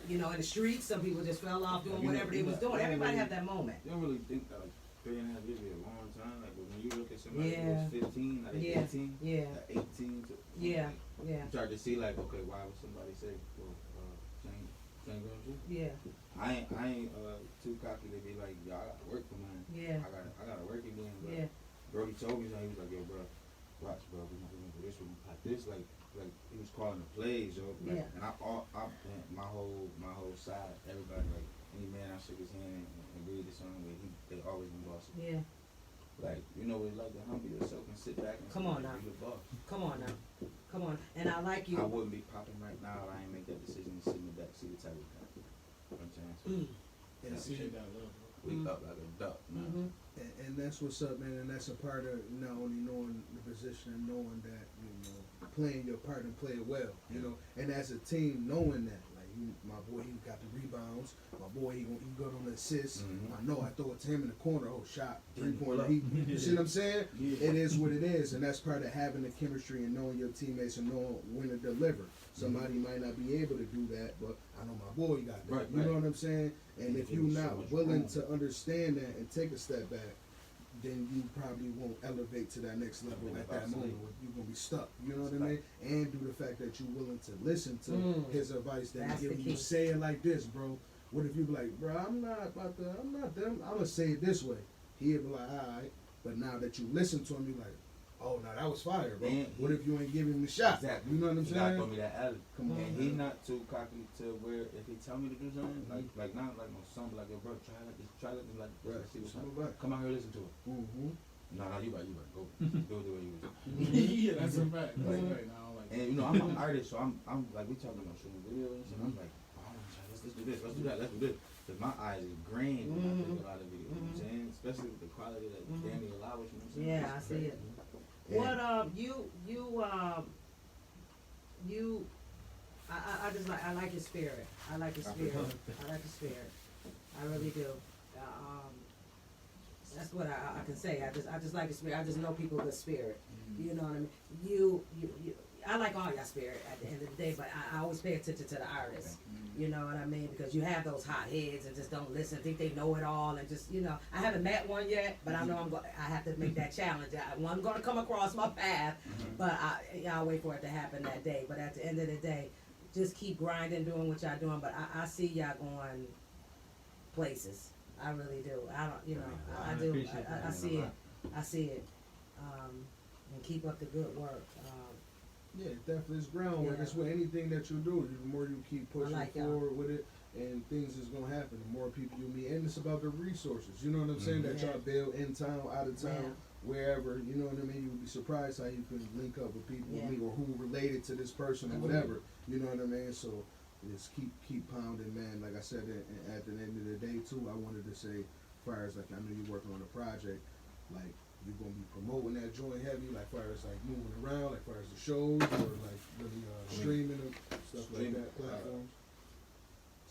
[SPEAKER 3] In the streets. Some people just fell off doing whatever they was doing. Everybody have that moment.
[SPEAKER 7] You don't really think that 3.5 years is a long time. Like when you look at somebody
[SPEAKER 3] Yeah.
[SPEAKER 7] who's 15, like
[SPEAKER 3] Yeah.
[SPEAKER 7] 18,
[SPEAKER 3] Yeah.
[SPEAKER 7] 18 to
[SPEAKER 3] Yeah. Yeah.
[SPEAKER 7] you start to see like, okay, why would somebody say, well, Shane Gramz?
[SPEAKER 3] Yeah.
[SPEAKER 7] I ain't too cocky to be like, yo, I gotta work for mine.
[SPEAKER 3] Yeah.
[SPEAKER 7] I gotta work again. But
[SPEAKER 3] Yeah.
[SPEAKER 7] Brody told me something. He was like, yo, bro, watch, bro. We gonna do this. We gonna pop this. Like he was calling the plays, yo. Like,
[SPEAKER 3] Yeah.
[SPEAKER 7] And my whole side, everybody, like any man I shook his hand and agreed to something with, they always been bossy.
[SPEAKER 3] Yeah.
[SPEAKER 7] Like what it's like to humble yourself and sit back and
[SPEAKER 3] Come on now.
[SPEAKER 7] be the boss.
[SPEAKER 3] Come on now. Come on. And I like you.
[SPEAKER 7] I wouldn't be popping right now if I ain't make that decision to sit in the back seat of Tiger Cup. You know what I'm saying? So,
[SPEAKER 6] And see,
[SPEAKER 2] Appreciate that love, bro.
[SPEAKER 7] we up like a duck, man.
[SPEAKER 3] Mhm.
[SPEAKER 6] and that's what's up, man. And that's a part of not only knowing the position and knowing that, playing your part and play it well, and as a team, knowing that, like, my boy, he got the rebounds. My boy, he got on the assists.
[SPEAKER 7] Mhm.
[SPEAKER 6] I know I throw it to him in the corner. Oh, shot,
[SPEAKER 7] Didn't
[SPEAKER 6] 3-pointer.
[SPEAKER 7] pull up.
[SPEAKER 6] You see what I'm saying?
[SPEAKER 2] Yeah.
[SPEAKER 6] It is what it is, and that's part of having the chemistry and knowing your teammates and knowing when to deliver. Somebody might not be able to do that, but I know my boy got that.
[SPEAKER 7] Right,
[SPEAKER 6] You know
[SPEAKER 7] right.
[SPEAKER 6] what I'm saying? And
[SPEAKER 7] Yeah,
[SPEAKER 6] if you're
[SPEAKER 7] there's so
[SPEAKER 6] not
[SPEAKER 7] much
[SPEAKER 6] willing
[SPEAKER 7] room.
[SPEAKER 6] to understand that and take a step back, then you probably won't elevate to that next level at that moment. You're gonna be stuck. You know what I mean? And do the fact that you're willing to listen to his advice that
[SPEAKER 3] That's
[SPEAKER 6] he
[SPEAKER 3] the
[SPEAKER 6] gives you.
[SPEAKER 3] key.
[SPEAKER 6] Say it like this, bro. What if you be like, bro, I'm not them. I'm gonna say it this way. He'd be like, all right. But now that you listen to him, you like, oh, now that was fire, bro.
[SPEAKER 7] And
[SPEAKER 6] What if you ain't giving him the shot?
[SPEAKER 7] Exactly.
[SPEAKER 6] You know what I'm
[SPEAKER 7] He gotta
[SPEAKER 6] saying?
[SPEAKER 7] throw me that alley.
[SPEAKER 6] Come on,
[SPEAKER 7] And he
[SPEAKER 6] man.
[SPEAKER 7] not too cocky to where if he tell me to do something, like not like no something like, yo, bro, try like this, like this,
[SPEAKER 6] Right.
[SPEAKER 7] let's see what's
[SPEAKER 6] Come
[SPEAKER 7] up.
[SPEAKER 6] back.
[SPEAKER 7] Come out here, listen to it.
[SPEAKER 6] Mm-hmm.
[SPEAKER 7] No, you right, go do it the way you was.
[SPEAKER 2] Yeah, that's a fact. That's a fact. Now, like,
[SPEAKER 7] And I'm an artist, so I'm like, we talking about shooting videos and shit. I'm like, oh, I wanna try this, let's do this, let's do that, let's do this. Cause my eyes is green when I think a lot of videos. You know what I'm saying? Especially with the quality that Danny allows us. You know what I'm saying?
[SPEAKER 3] Yeah, I
[SPEAKER 7] It's
[SPEAKER 3] see
[SPEAKER 7] great.
[SPEAKER 3] it.
[SPEAKER 7] Yeah.
[SPEAKER 3] What I just like, I like your spirit. I like your spirit. I like your spirit. I really do. That's what I can say. I just like your spirit. I just know people with spirit. You know what I mean? You I like all your spirit at the end of the day, but I always pay attention to the artists. You know what I mean? Because you have those hot heads and just don't listen, think they know it all, and just, I haven't met one yet, but I know I have to make that challenge. One's going to come across my path, but I'll wait for it to happen that day. But at the end of the day, just keep grinding, doing what y'all doing. But I see y'all going places. I really do. I don't, I do.
[SPEAKER 4] appreciate that.
[SPEAKER 3] I see it. I see it. And keep up the good work.
[SPEAKER 6] Yeah, definitely. It's groundwork.
[SPEAKER 3] Yeah.
[SPEAKER 6] It's with anything that you do. The more you keep pushing
[SPEAKER 3] like y'all.
[SPEAKER 6] forward with it, and things is gonna happen. The more people you meet, and it's about the resources. You know what I'm saying? That
[SPEAKER 3] Yeah.
[SPEAKER 6] y'all build in town, out of town,
[SPEAKER 3] Yeah.
[SPEAKER 6] wherever. You know what I mean? You would be surprised how you can link up with people
[SPEAKER 3] Yeah.
[SPEAKER 6] with me or who related to this person or
[SPEAKER 3] Mhm.
[SPEAKER 6] whatever. You know what I mean? So Just keep pounding, man. Like I said, at the end of the day too, I wanted to say, far as like I know you're working on a project, like you're gonna be promoting that joint heavy, like far as like moving around, like far as the shows or like really streaming and stuff like that, platforms,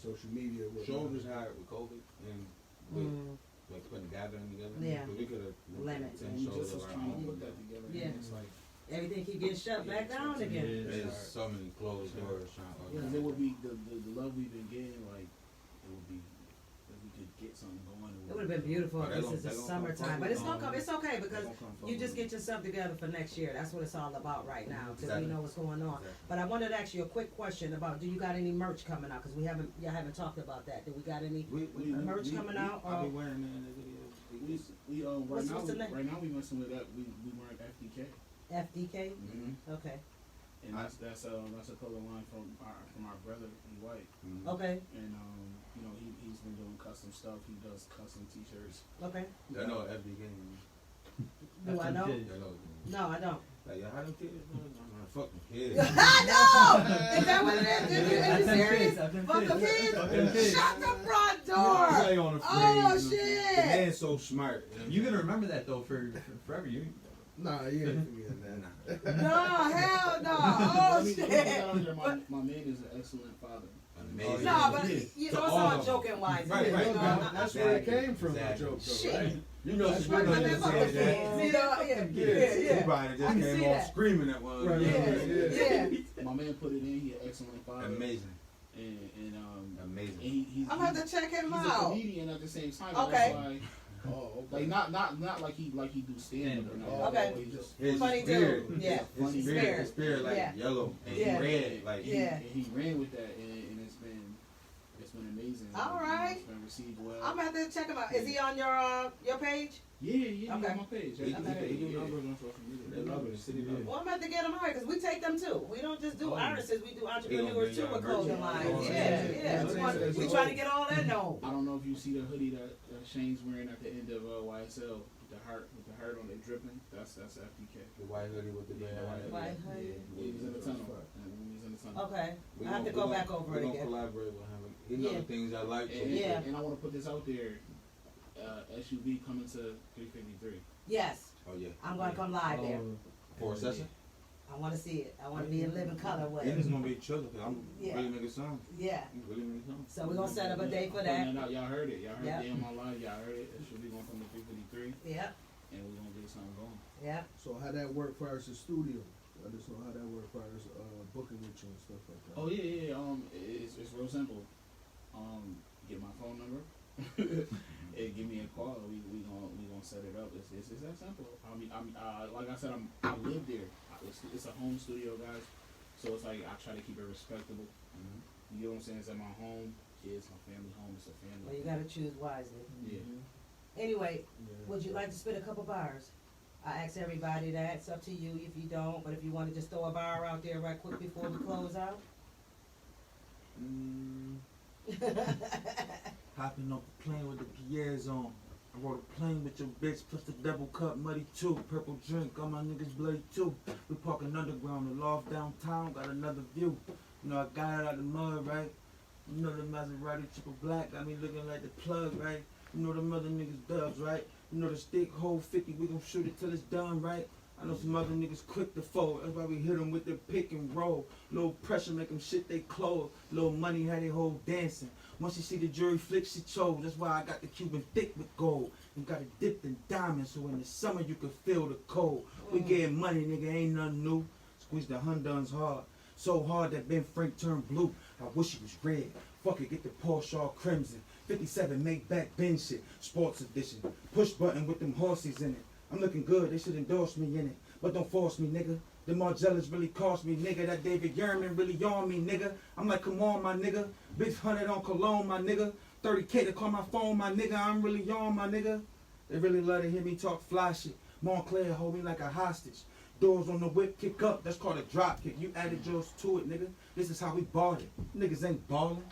[SPEAKER 6] social media.
[SPEAKER 7] Shows was hard with COVID and with like putting the gathering together.
[SPEAKER 3] Yeah.
[SPEAKER 7] But we could have
[SPEAKER 3] Limit.
[SPEAKER 7] 10
[SPEAKER 2] We
[SPEAKER 7] shows
[SPEAKER 2] just was
[SPEAKER 7] of our
[SPEAKER 2] trying to
[SPEAKER 7] own.
[SPEAKER 2] put that together.
[SPEAKER 3] Yeah.
[SPEAKER 2] And it's like,
[SPEAKER 3] Everything keep getting shut back down again.
[SPEAKER 7] There's so many closed doors trying to
[SPEAKER 2] because it would be the love we've been getting, like, it would be, if we could get something going.
[SPEAKER 3] It would have been beautiful
[SPEAKER 7] Oh,
[SPEAKER 3] if
[SPEAKER 7] they
[SPEAKER 3] this is the
[SPEAKER 7] gonna come
[SPEAKER 3] summertime,
[SPEAKER 7] fuck
[SPEAKER 3] but
[SPEAKER 7] with
[SPEAKER 3] it's
[SPEAKER 7] it.
[SPEAKER 3] gonna come. It's okay because
[SPEAKER 7] They gonna come fuck
[SPEAKER 3] you just
[SPEAKER 7] with
[SPEAKER 3] get yourself together for next year. That's what it's all about right now, because
[SPEAKER 7] Exactly.
[SPEAKER 3] we know what's going on.
[SPEAKER 7] Exactly.
[SPEAKER 3] But I wanted to ask you a quick question about: do you got any merch coming out? Because y'all haven't talked about that. Do we got any? Merch coming out,
[SPEAKER 7] I'll be
[SPEAKER 3] or-
[SPEAKER 7] wearing it in the video.
[SPEAKER 2] We
[SPEAKER 3] What's the name?
[SPEAKER 2] right now we messing with that. We wearing FDK.
[SPEAKER 3] FDK?
[SPEAKER 2] Mm-hmm.
[SPEAKER 3] Okay.
[SPEAKER 2] And that's a color line from our brother in white.
[SPEAKER 7] Mhm.
[SPEAKER 3] Okay.
[SPEAKER 2] And you know he's been doing custom stuff. He does custom T-shirts.
[SPEAKER 3] Okay.
[SPEAKER 7] They know what FD game
[SPEAKER 3] Do I know?
[SPEAKER 7] is. They know what it is.
[SPEAKER 3] No, I don't.
[SPEAKER 7] Like, yo, how them kids? Man, fuck them kids.
[SPEAKER 3] I know. Is that what it is? Is you serious?
[SPEAKER 4] Fuck them
[SPEAKER 3] Fuck the kids.
[SPEAKER 4] Fuck them kids.
[SPEAKER 3] Shut the front
[SPEAKER 7] You
[SPEAKER 3] door.
[SPEAKER 7] play on the
[SPEAKER 3] Oh
[SPEAKER 7] phrase. The
[SPEAKER 3] shit.
[SPEAKER 7] man's so smart.
[SPEAKER 4] You're gonna remember that though for forever. You.
[SPEAKER 6] Nah, you ain't forgetting that.
[SPEAKER 3] No, hell no.
[SPEAKER 2] Let
[SPEAKER 3] Oh
[SPEAKER 2] me put that out
[SPEAKER 3] shit.
[SPEAKER 2] there. My man is an excellent father.
[SPEAKER 7] Amazing.
[SPEAKER 3] No, but
[SPEAKER 7] Yeah.
[SPEAKER 3] you
[SPEAKER 7] To
[SPEAKER 3] know, it's
[SPEAKER 7] all
[SPEAKER 3] all
[SPEAKER 7] of them.
[SPEAKER 3] joking wise.
[SPEAKER 7] Right,
[SPEAKER 3] you
[SPEAKER 7] right,
[SPEAKER 3] know?
[SPEAKER 7] right.
[SPEAKER 6] That's where it
[SPEAKER 7] Exactly,
[SPEAKER 6] came from, the
[SPEAKER 7] exactly.
[SPEAKER 6] joke, though,
[SPEAKER 3] Shit.
[SPEAKER 6] right?
[SPEAKER 7] You know,
[SPEAKER 6] That's
[SPEAKER 7] she
[SPEAKER 6] right,
[SPEAKER 7] really
[SPEAKER 6] my man,
[SPEAKER 7] just
[SPEAKER 6] fuck
[SPEAKER 7] said
[SPEAKER 6] the
[SPEAKER 7] that.
[SPEAKER 6] kids.
[SPEAKER 3] You know, yeah.
[SPEAKER 7] Everybody
[SPEAKER 3] I
[SPEAKER 7] just
[SPEAKER 3] can
[SPEAKER 7] came
[SPEAKER 3] see
[SPEAKER 7] off
[SPEAKER 3] that.
[SPEAKER 7] screaming at one.
[SPEAKER 6] Right,
[SPEAKER 3] Yeah, yeah.
[SPEAKER 2] My man put it in. He an excellent father.
[SPEAKER 7] Amazing.
[SPEAKER 2] And
[SPEAKER 7] Amazing.
[SPEAKER 2] he's
[SPEAKER 3] I'm gonna have to check him
[SPEAKER 2] he's a
[SPEAKER 3] out.
[SPEAKER 2] comedian at the same time.
[SPEAKER 3] Okay.
[SPEAKER 2] That's why,
[SPEAKER 6] Oh,
[SPEAKER 2] like not like he do stand up or nothing.
[SPEAKER 3] Okay.
[SPEAKER 2] He just
[SPEAKER 7] His
[SPEAKER 3] Funny
[SPEAKER 7] spirit,
[SPEAKER 3] dude. Yeah.
[SPEAKER 2] funny.
[SPEAKER 7] his spirit like
[SPEAKER 3] Yeah.
[SPEAKER 7] yellow and
[SPEAKER 3] Yeah.
[SPEAKER 7] red. Like,
[SPEAKER 3] Yeah.
[SPEAKER 2] And he ran with that, and it's been amazing.
[SPEAKER 3] All
[SPEAKER 2] You know,
[SPEAKER 3] right.
[SPEAKER 2] it's been received well.
[SPEAKER 3] I'm gonna have to check him out. Is he on your page?
[SPEAKER 2] Yeah, he
[SPEAKER 3] Okay.
[SPEAKER 2] on my page.
[SPEAKER 7] he do
[SPEAKER 2] Yeah.
[SPEAKER 7] numbers on social media. They love it. The city love it.
[SPEAKER 3] Well, I'm about to get him on because we take them too. We don't just do
[SPEAKER 7] Oh.
[SPEAKER 3] artists, we do
[SPEAKER 7] He gonna
[SPEAKER 3] entrepreneurs
[SPEAKER 7] bring
[SPEAKER 3] too
[SPEAKER 7] y'all
[SPEAKER 3] with clothing
[SPEAKER 7] merch.
[SPEAKER 3] lines.
[SPEAKER 7] Oh,
[SPEAKER 3] Yeah,
[SPEAKER 7] yeah.
[SPEAKER 3] yeah. We trying to get all that known.
[SPEAKER 2] I don't know if you see the hoodie that Shane's wearing at the end of YSL with the heart on it dripping. That's FDK.
[SPEAKER 7] The white hoodie with the red
[SPEAKER 2] Yeah,
[SPEAKER 3] White hoodie.
[SPEAKER 2] He was in the tunnel. And he was in the tunnel.
[SPEAKER 3] Okay,
[SPEAKER 7] We
[SPEAKER 3] I have to
[SPEAKER 7] gonna-
[SPEAKER 3] go back over
[SPEAKER 7] we
[SPEAKER 3] it
[SPEAKER 7] gonna
[SPEAKER 3] again.
[SPEAKER 7] collaborate with him. He know
[SPEAKER 3] Yeah.
[SPEAKER 7] the things I like. So
[SPEAKER 3] Yeah.
[SPEAKER 2] And I want to put this out there. SUV coming to 353.
[SPEAKER 3] Yes,
[SPEAKER 7] Oh yeah.
[SPEAKER 3] I'm gonna come live there.
[SPEAKER 7] For a session.
[SPEAKER 3] I want to see it. I want to be in living color with
[SPEAKER 7] And it's
[SPEAKER 3] it.
[SPEAKER 7] gonna be chilling. Cause I'm
[SPEAKER 3] Yeah.
[SPEAKER 7] really making songs.
[SPEAKER 3] Yeah.
[SPEAKER 7] Really making songs.
[SPEAKER 3] So we're gonna set up a day for
[SPEAKER 2] I'm
[SPEAKER 3] that.
[SPEAKER 2] putting out. Y'all heard it. Y'all heard
[SPEAKER 3] Yep.
[SPEAKER 2] it on my live. Y'all heard it. It should be going from the 353,
[SPEAKER 3] Yep.
[SPEAKER 2] and we're gonna get something going.
[SPEAKER 3] Yep.
[SPEAKER 6] So how that work far as the studio? I just know how that work far as booking with you and stuff like that.
[SPEAKER 2] Oh yeah. It's real simple. Get my phone number. And give me a call. We gonna set it up. It's that simple. I mean, like I said, I live there. It's a home studio, guys. So it's like I try to keep it respectable. You get what I'm saying? It's at my home. Kids, my family home. It's a family.
[SPEAKER 3] Well, you gotta choose wisely.
[SPEAKER 2] Yeah.
[SPEAKER 3] Anyway,
[SPEAKER 6] Yeah.
[SPEAKER 3] would you like to spit a couple bars? I ask everybody that. It's up to you if you don't. But if you want to just throw a bar out there right quick before we close out.
[SPEAKER 8] Hopping off the plane with the Pierres on. I rode a plane with your bitch, plus the double cup muddy too. Purple drink, all my niggas bloody too. We parking underground, the loft downtown, got another view. You know, I got it out the mud, right? You know the Maserati triple black, got me looking like the plug, right? You know them other niggas dubs, right? You know the stick hold 50, we gon' shoot it till it's done, right? I know some other niggas quick to fold. That's why we hit them with the pick and roll. Little pressure make them shit they clothes. Little money had they whole dancing. Once she see the jury flick, she chose. That's why I got the Cuban thick with gold. And got it dipped in diamonds so in the summer you could feel the cold. We getting money, nigga, ain't nothing new. Squeeze the Honduns hard. So hard that Ben Frank turned blue. I wish it was red. Fuck it, get the Porsche all crimson. 57 make back Ben shit. Sports edition. Push button with them horses in it. I'm looking good, they should endorse me in it. But don't force me, nigga. The Margellas really cost me, nigga. That David Yerman really on me, nigga. I'm like, come on, my nigga. Bitch 100 on cologne, my nigga. 30K to call my phone, my nigga. I'm really on, my nigga. They really love to hear me talk fly shit. Montclair hold me like a hostage. Doors on the whip kick up, that's called a drop kick. You added yours to it, nigga. This is how we bought it. Niggas ain't ballin'.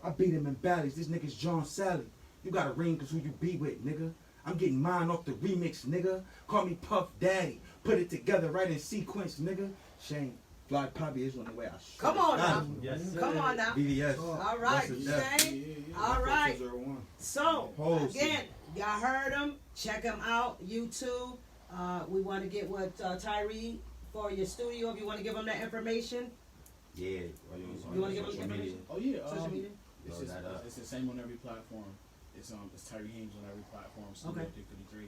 [SPEAKER 8] I beat him in baddies. This nigga's John Sally. You got a ring cause who you be with, nigga. I'm getting mine off the remix, nigga. Call me Puff Daddy. Put it together right in sequence, nigga. Shane,
[SPEAKER 5] Fly Poppy is on the way. I swear
[SPEAKER 3] Come
[SPEAKER 5] to
[SPEAKER 3] on
[SPEAKER 5] God.
[SPEAKER 3] now.
[SPEAKER 4] Yes, sir.
[SPEAKER 3] Come on now.
[SPEAKER 5] BDS.
[SPEAKER 3] All right,
[SPEAKER 5] Blessed death.
[SPEAKER 3] Shane. All right.
[SPEAKER 7] 4201.
[SPEAKER 3] So,
[SPEAKER 5] Pose.
[SPEAKER 3] again, y'all heard him. Check him out. YouTube. We want to get with Tyree for your studio. If you want to give him that information.
[SPEAKER 7] Yeah.
[SPEAKER 3] You wanna give us
[SPEAKER 7] social media?
[SPEAKER 3] information?
[SPEAKER 2] Oh yeah.
[SPEAKER 3] Social media.
[SPEAKER 2] It's,
[SPEAKER 7] Throw
[SPEAKER 2] just,
[SPEAKER 7] that up.
[SPEAKER 2] it's the same on every platform. It's Tyree Haynes on every platform. Studio
[SPEAKER 3] Okay.
[SPEAKER 2] 333.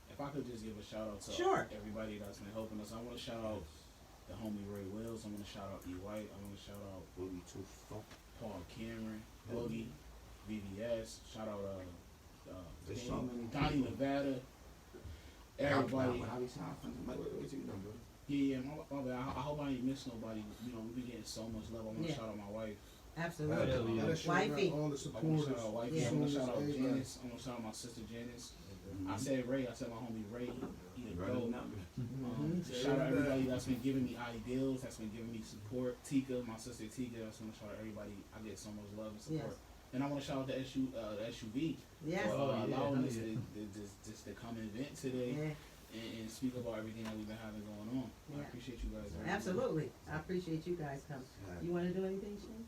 [SPEAKER 2] If I could just give a shout out to
[SPEAKER 3] Sure.
[SPEAKER 2] everybody that's been helping us, I want to shout out the homie Ray Wills. I want to shout out E White. I want to shout out
[SPEAKER 7] Boogie Too Funk.
[SPEAKER 2] Paul Cameron, Boogie, VVS. Shout out
[SPEAKER 7] There's so many
[SPEAKER 2] Donnie
[SPEAKER 7] people.
[SPEAKER 2] Nevada. Everybody.
[SPEAKER 7] When I be sounding, I'm like, what you doing, bro?
[SPEAKER 2] Yeah, my bad. I hope I ain't miss nobody. You know, we be getting so much love. I want to
[SPEAKER 3] Yeah.
[SPEAKER 2] shout out my wife.
[SPEAKER 3] Absolutely.
[SPEAKER 4] Hell yeah.
[SPEAKER 6] Gotta shout
[SPEAKER 3] Wifey.
[SPEAKER 6] out all the
[SPEAKER 2] I want to
[SPEAKER 6] supporters.
[SPEAKER 2] shout out wife.
[SPEAKER 3] Yeah.
[SPEAKER 2] I want to shout out
[SPEAKER 6] Everybody.
[SPEAKER 2] Janice. I want to shout out my sister Janice. I said Ray. I said my homie Ray. He the
[SPEAKER 7] Run the
[SPEAKER 2] GOAT.
[SPEAKER 7] number.
[SPEAKER 2] Shout out everybody that's been giving me ideals, that's been giving me support. Tika, my sister Tika, I just want to shout out everybody. I get so much love and support. And I want to shout out the SUV
[SPEAKER 3] Yes.
[SPEAKER 2] for
[SPEAKER 4] Oh, yeah,
[SPEAKER 2] allowing
[SPEAKER 4] hell
[SPEAKER 2] us
[SPEAKER 4] yeah.
[SPEAKER 2] to come and event today
[SPEAKER 3] Yeah.
[SPEAKER 2] and speak about everything that we've been having going on. I
[SPEAKER 3] Yeah.
[SPEAKER 2] appreciate you guys. very much.
[SPEAKER 3] Absolutely. I appreciate you guys coming. You want to do anything, Shane?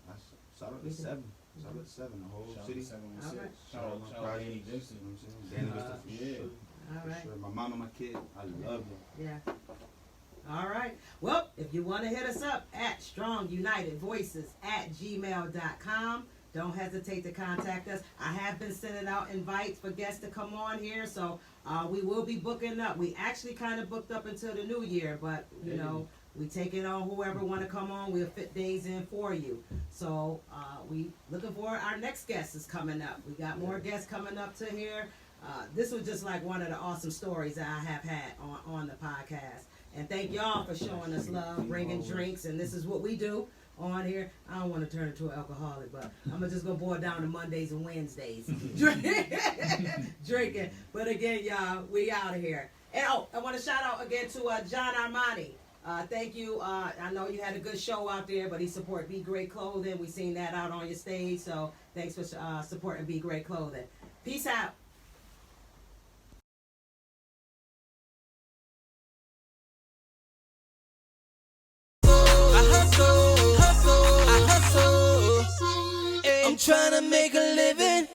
[SPEAKER 7] That's shout out to 7. Shout out to 7, the whole
[SPEAKER 2] Shout out
[SPEAKER 7] city.
[SPEAKER 2] to 716.
[SPEAKER 3] All right.
[SPEAKER 2] Shout out
[SPEAKER 7] my
[SPEAKER 2] Danny
[SPEAKER 7] projects,
[SPEAKER 2] Vincent.
[SPEAKER 7] you know what I'm saying? Danny Vincent for
[SPEAKER 2] Yeah.
[SPEAKER 7] sure.
[SPEAKER 3] All
[SPEAKER 7] For
[SPEAKER 3] right.
[SPEAKER 7] sure. My mom and my kid, I love them.
[SPEAKER 3] Yeah. All right. Well, if you want to hit us up at strongunitedvoices@gmail.com. Don't hesitate to contact us. I have been sending out invites for guests to come on here, so we will be booking up. We actually kind of booked up until the new year, but you know, we take it on whoever want to come on. We'll fit days in for you. So we looking for our next guest is coming up. We got more guests coming up to here. This was just like one of the awesome stories that I have had on the podcast. And thank y'all for showing us love, bringing drinks, and this is what we do on here. I don't want to turn into an alcoholic, but I'm just going to boil down to Mondays and Wednesdays. Drinking. But again, y'all, we out of here. And I want to shout out again to John Armani. Thank you. I know you had a good show out there, but he support Be Great Clothing. We seen that out on your stage, so thanks for supporting Be Great Clothing. Peace out.
[SPEAKER 1] I'm trying to make a living.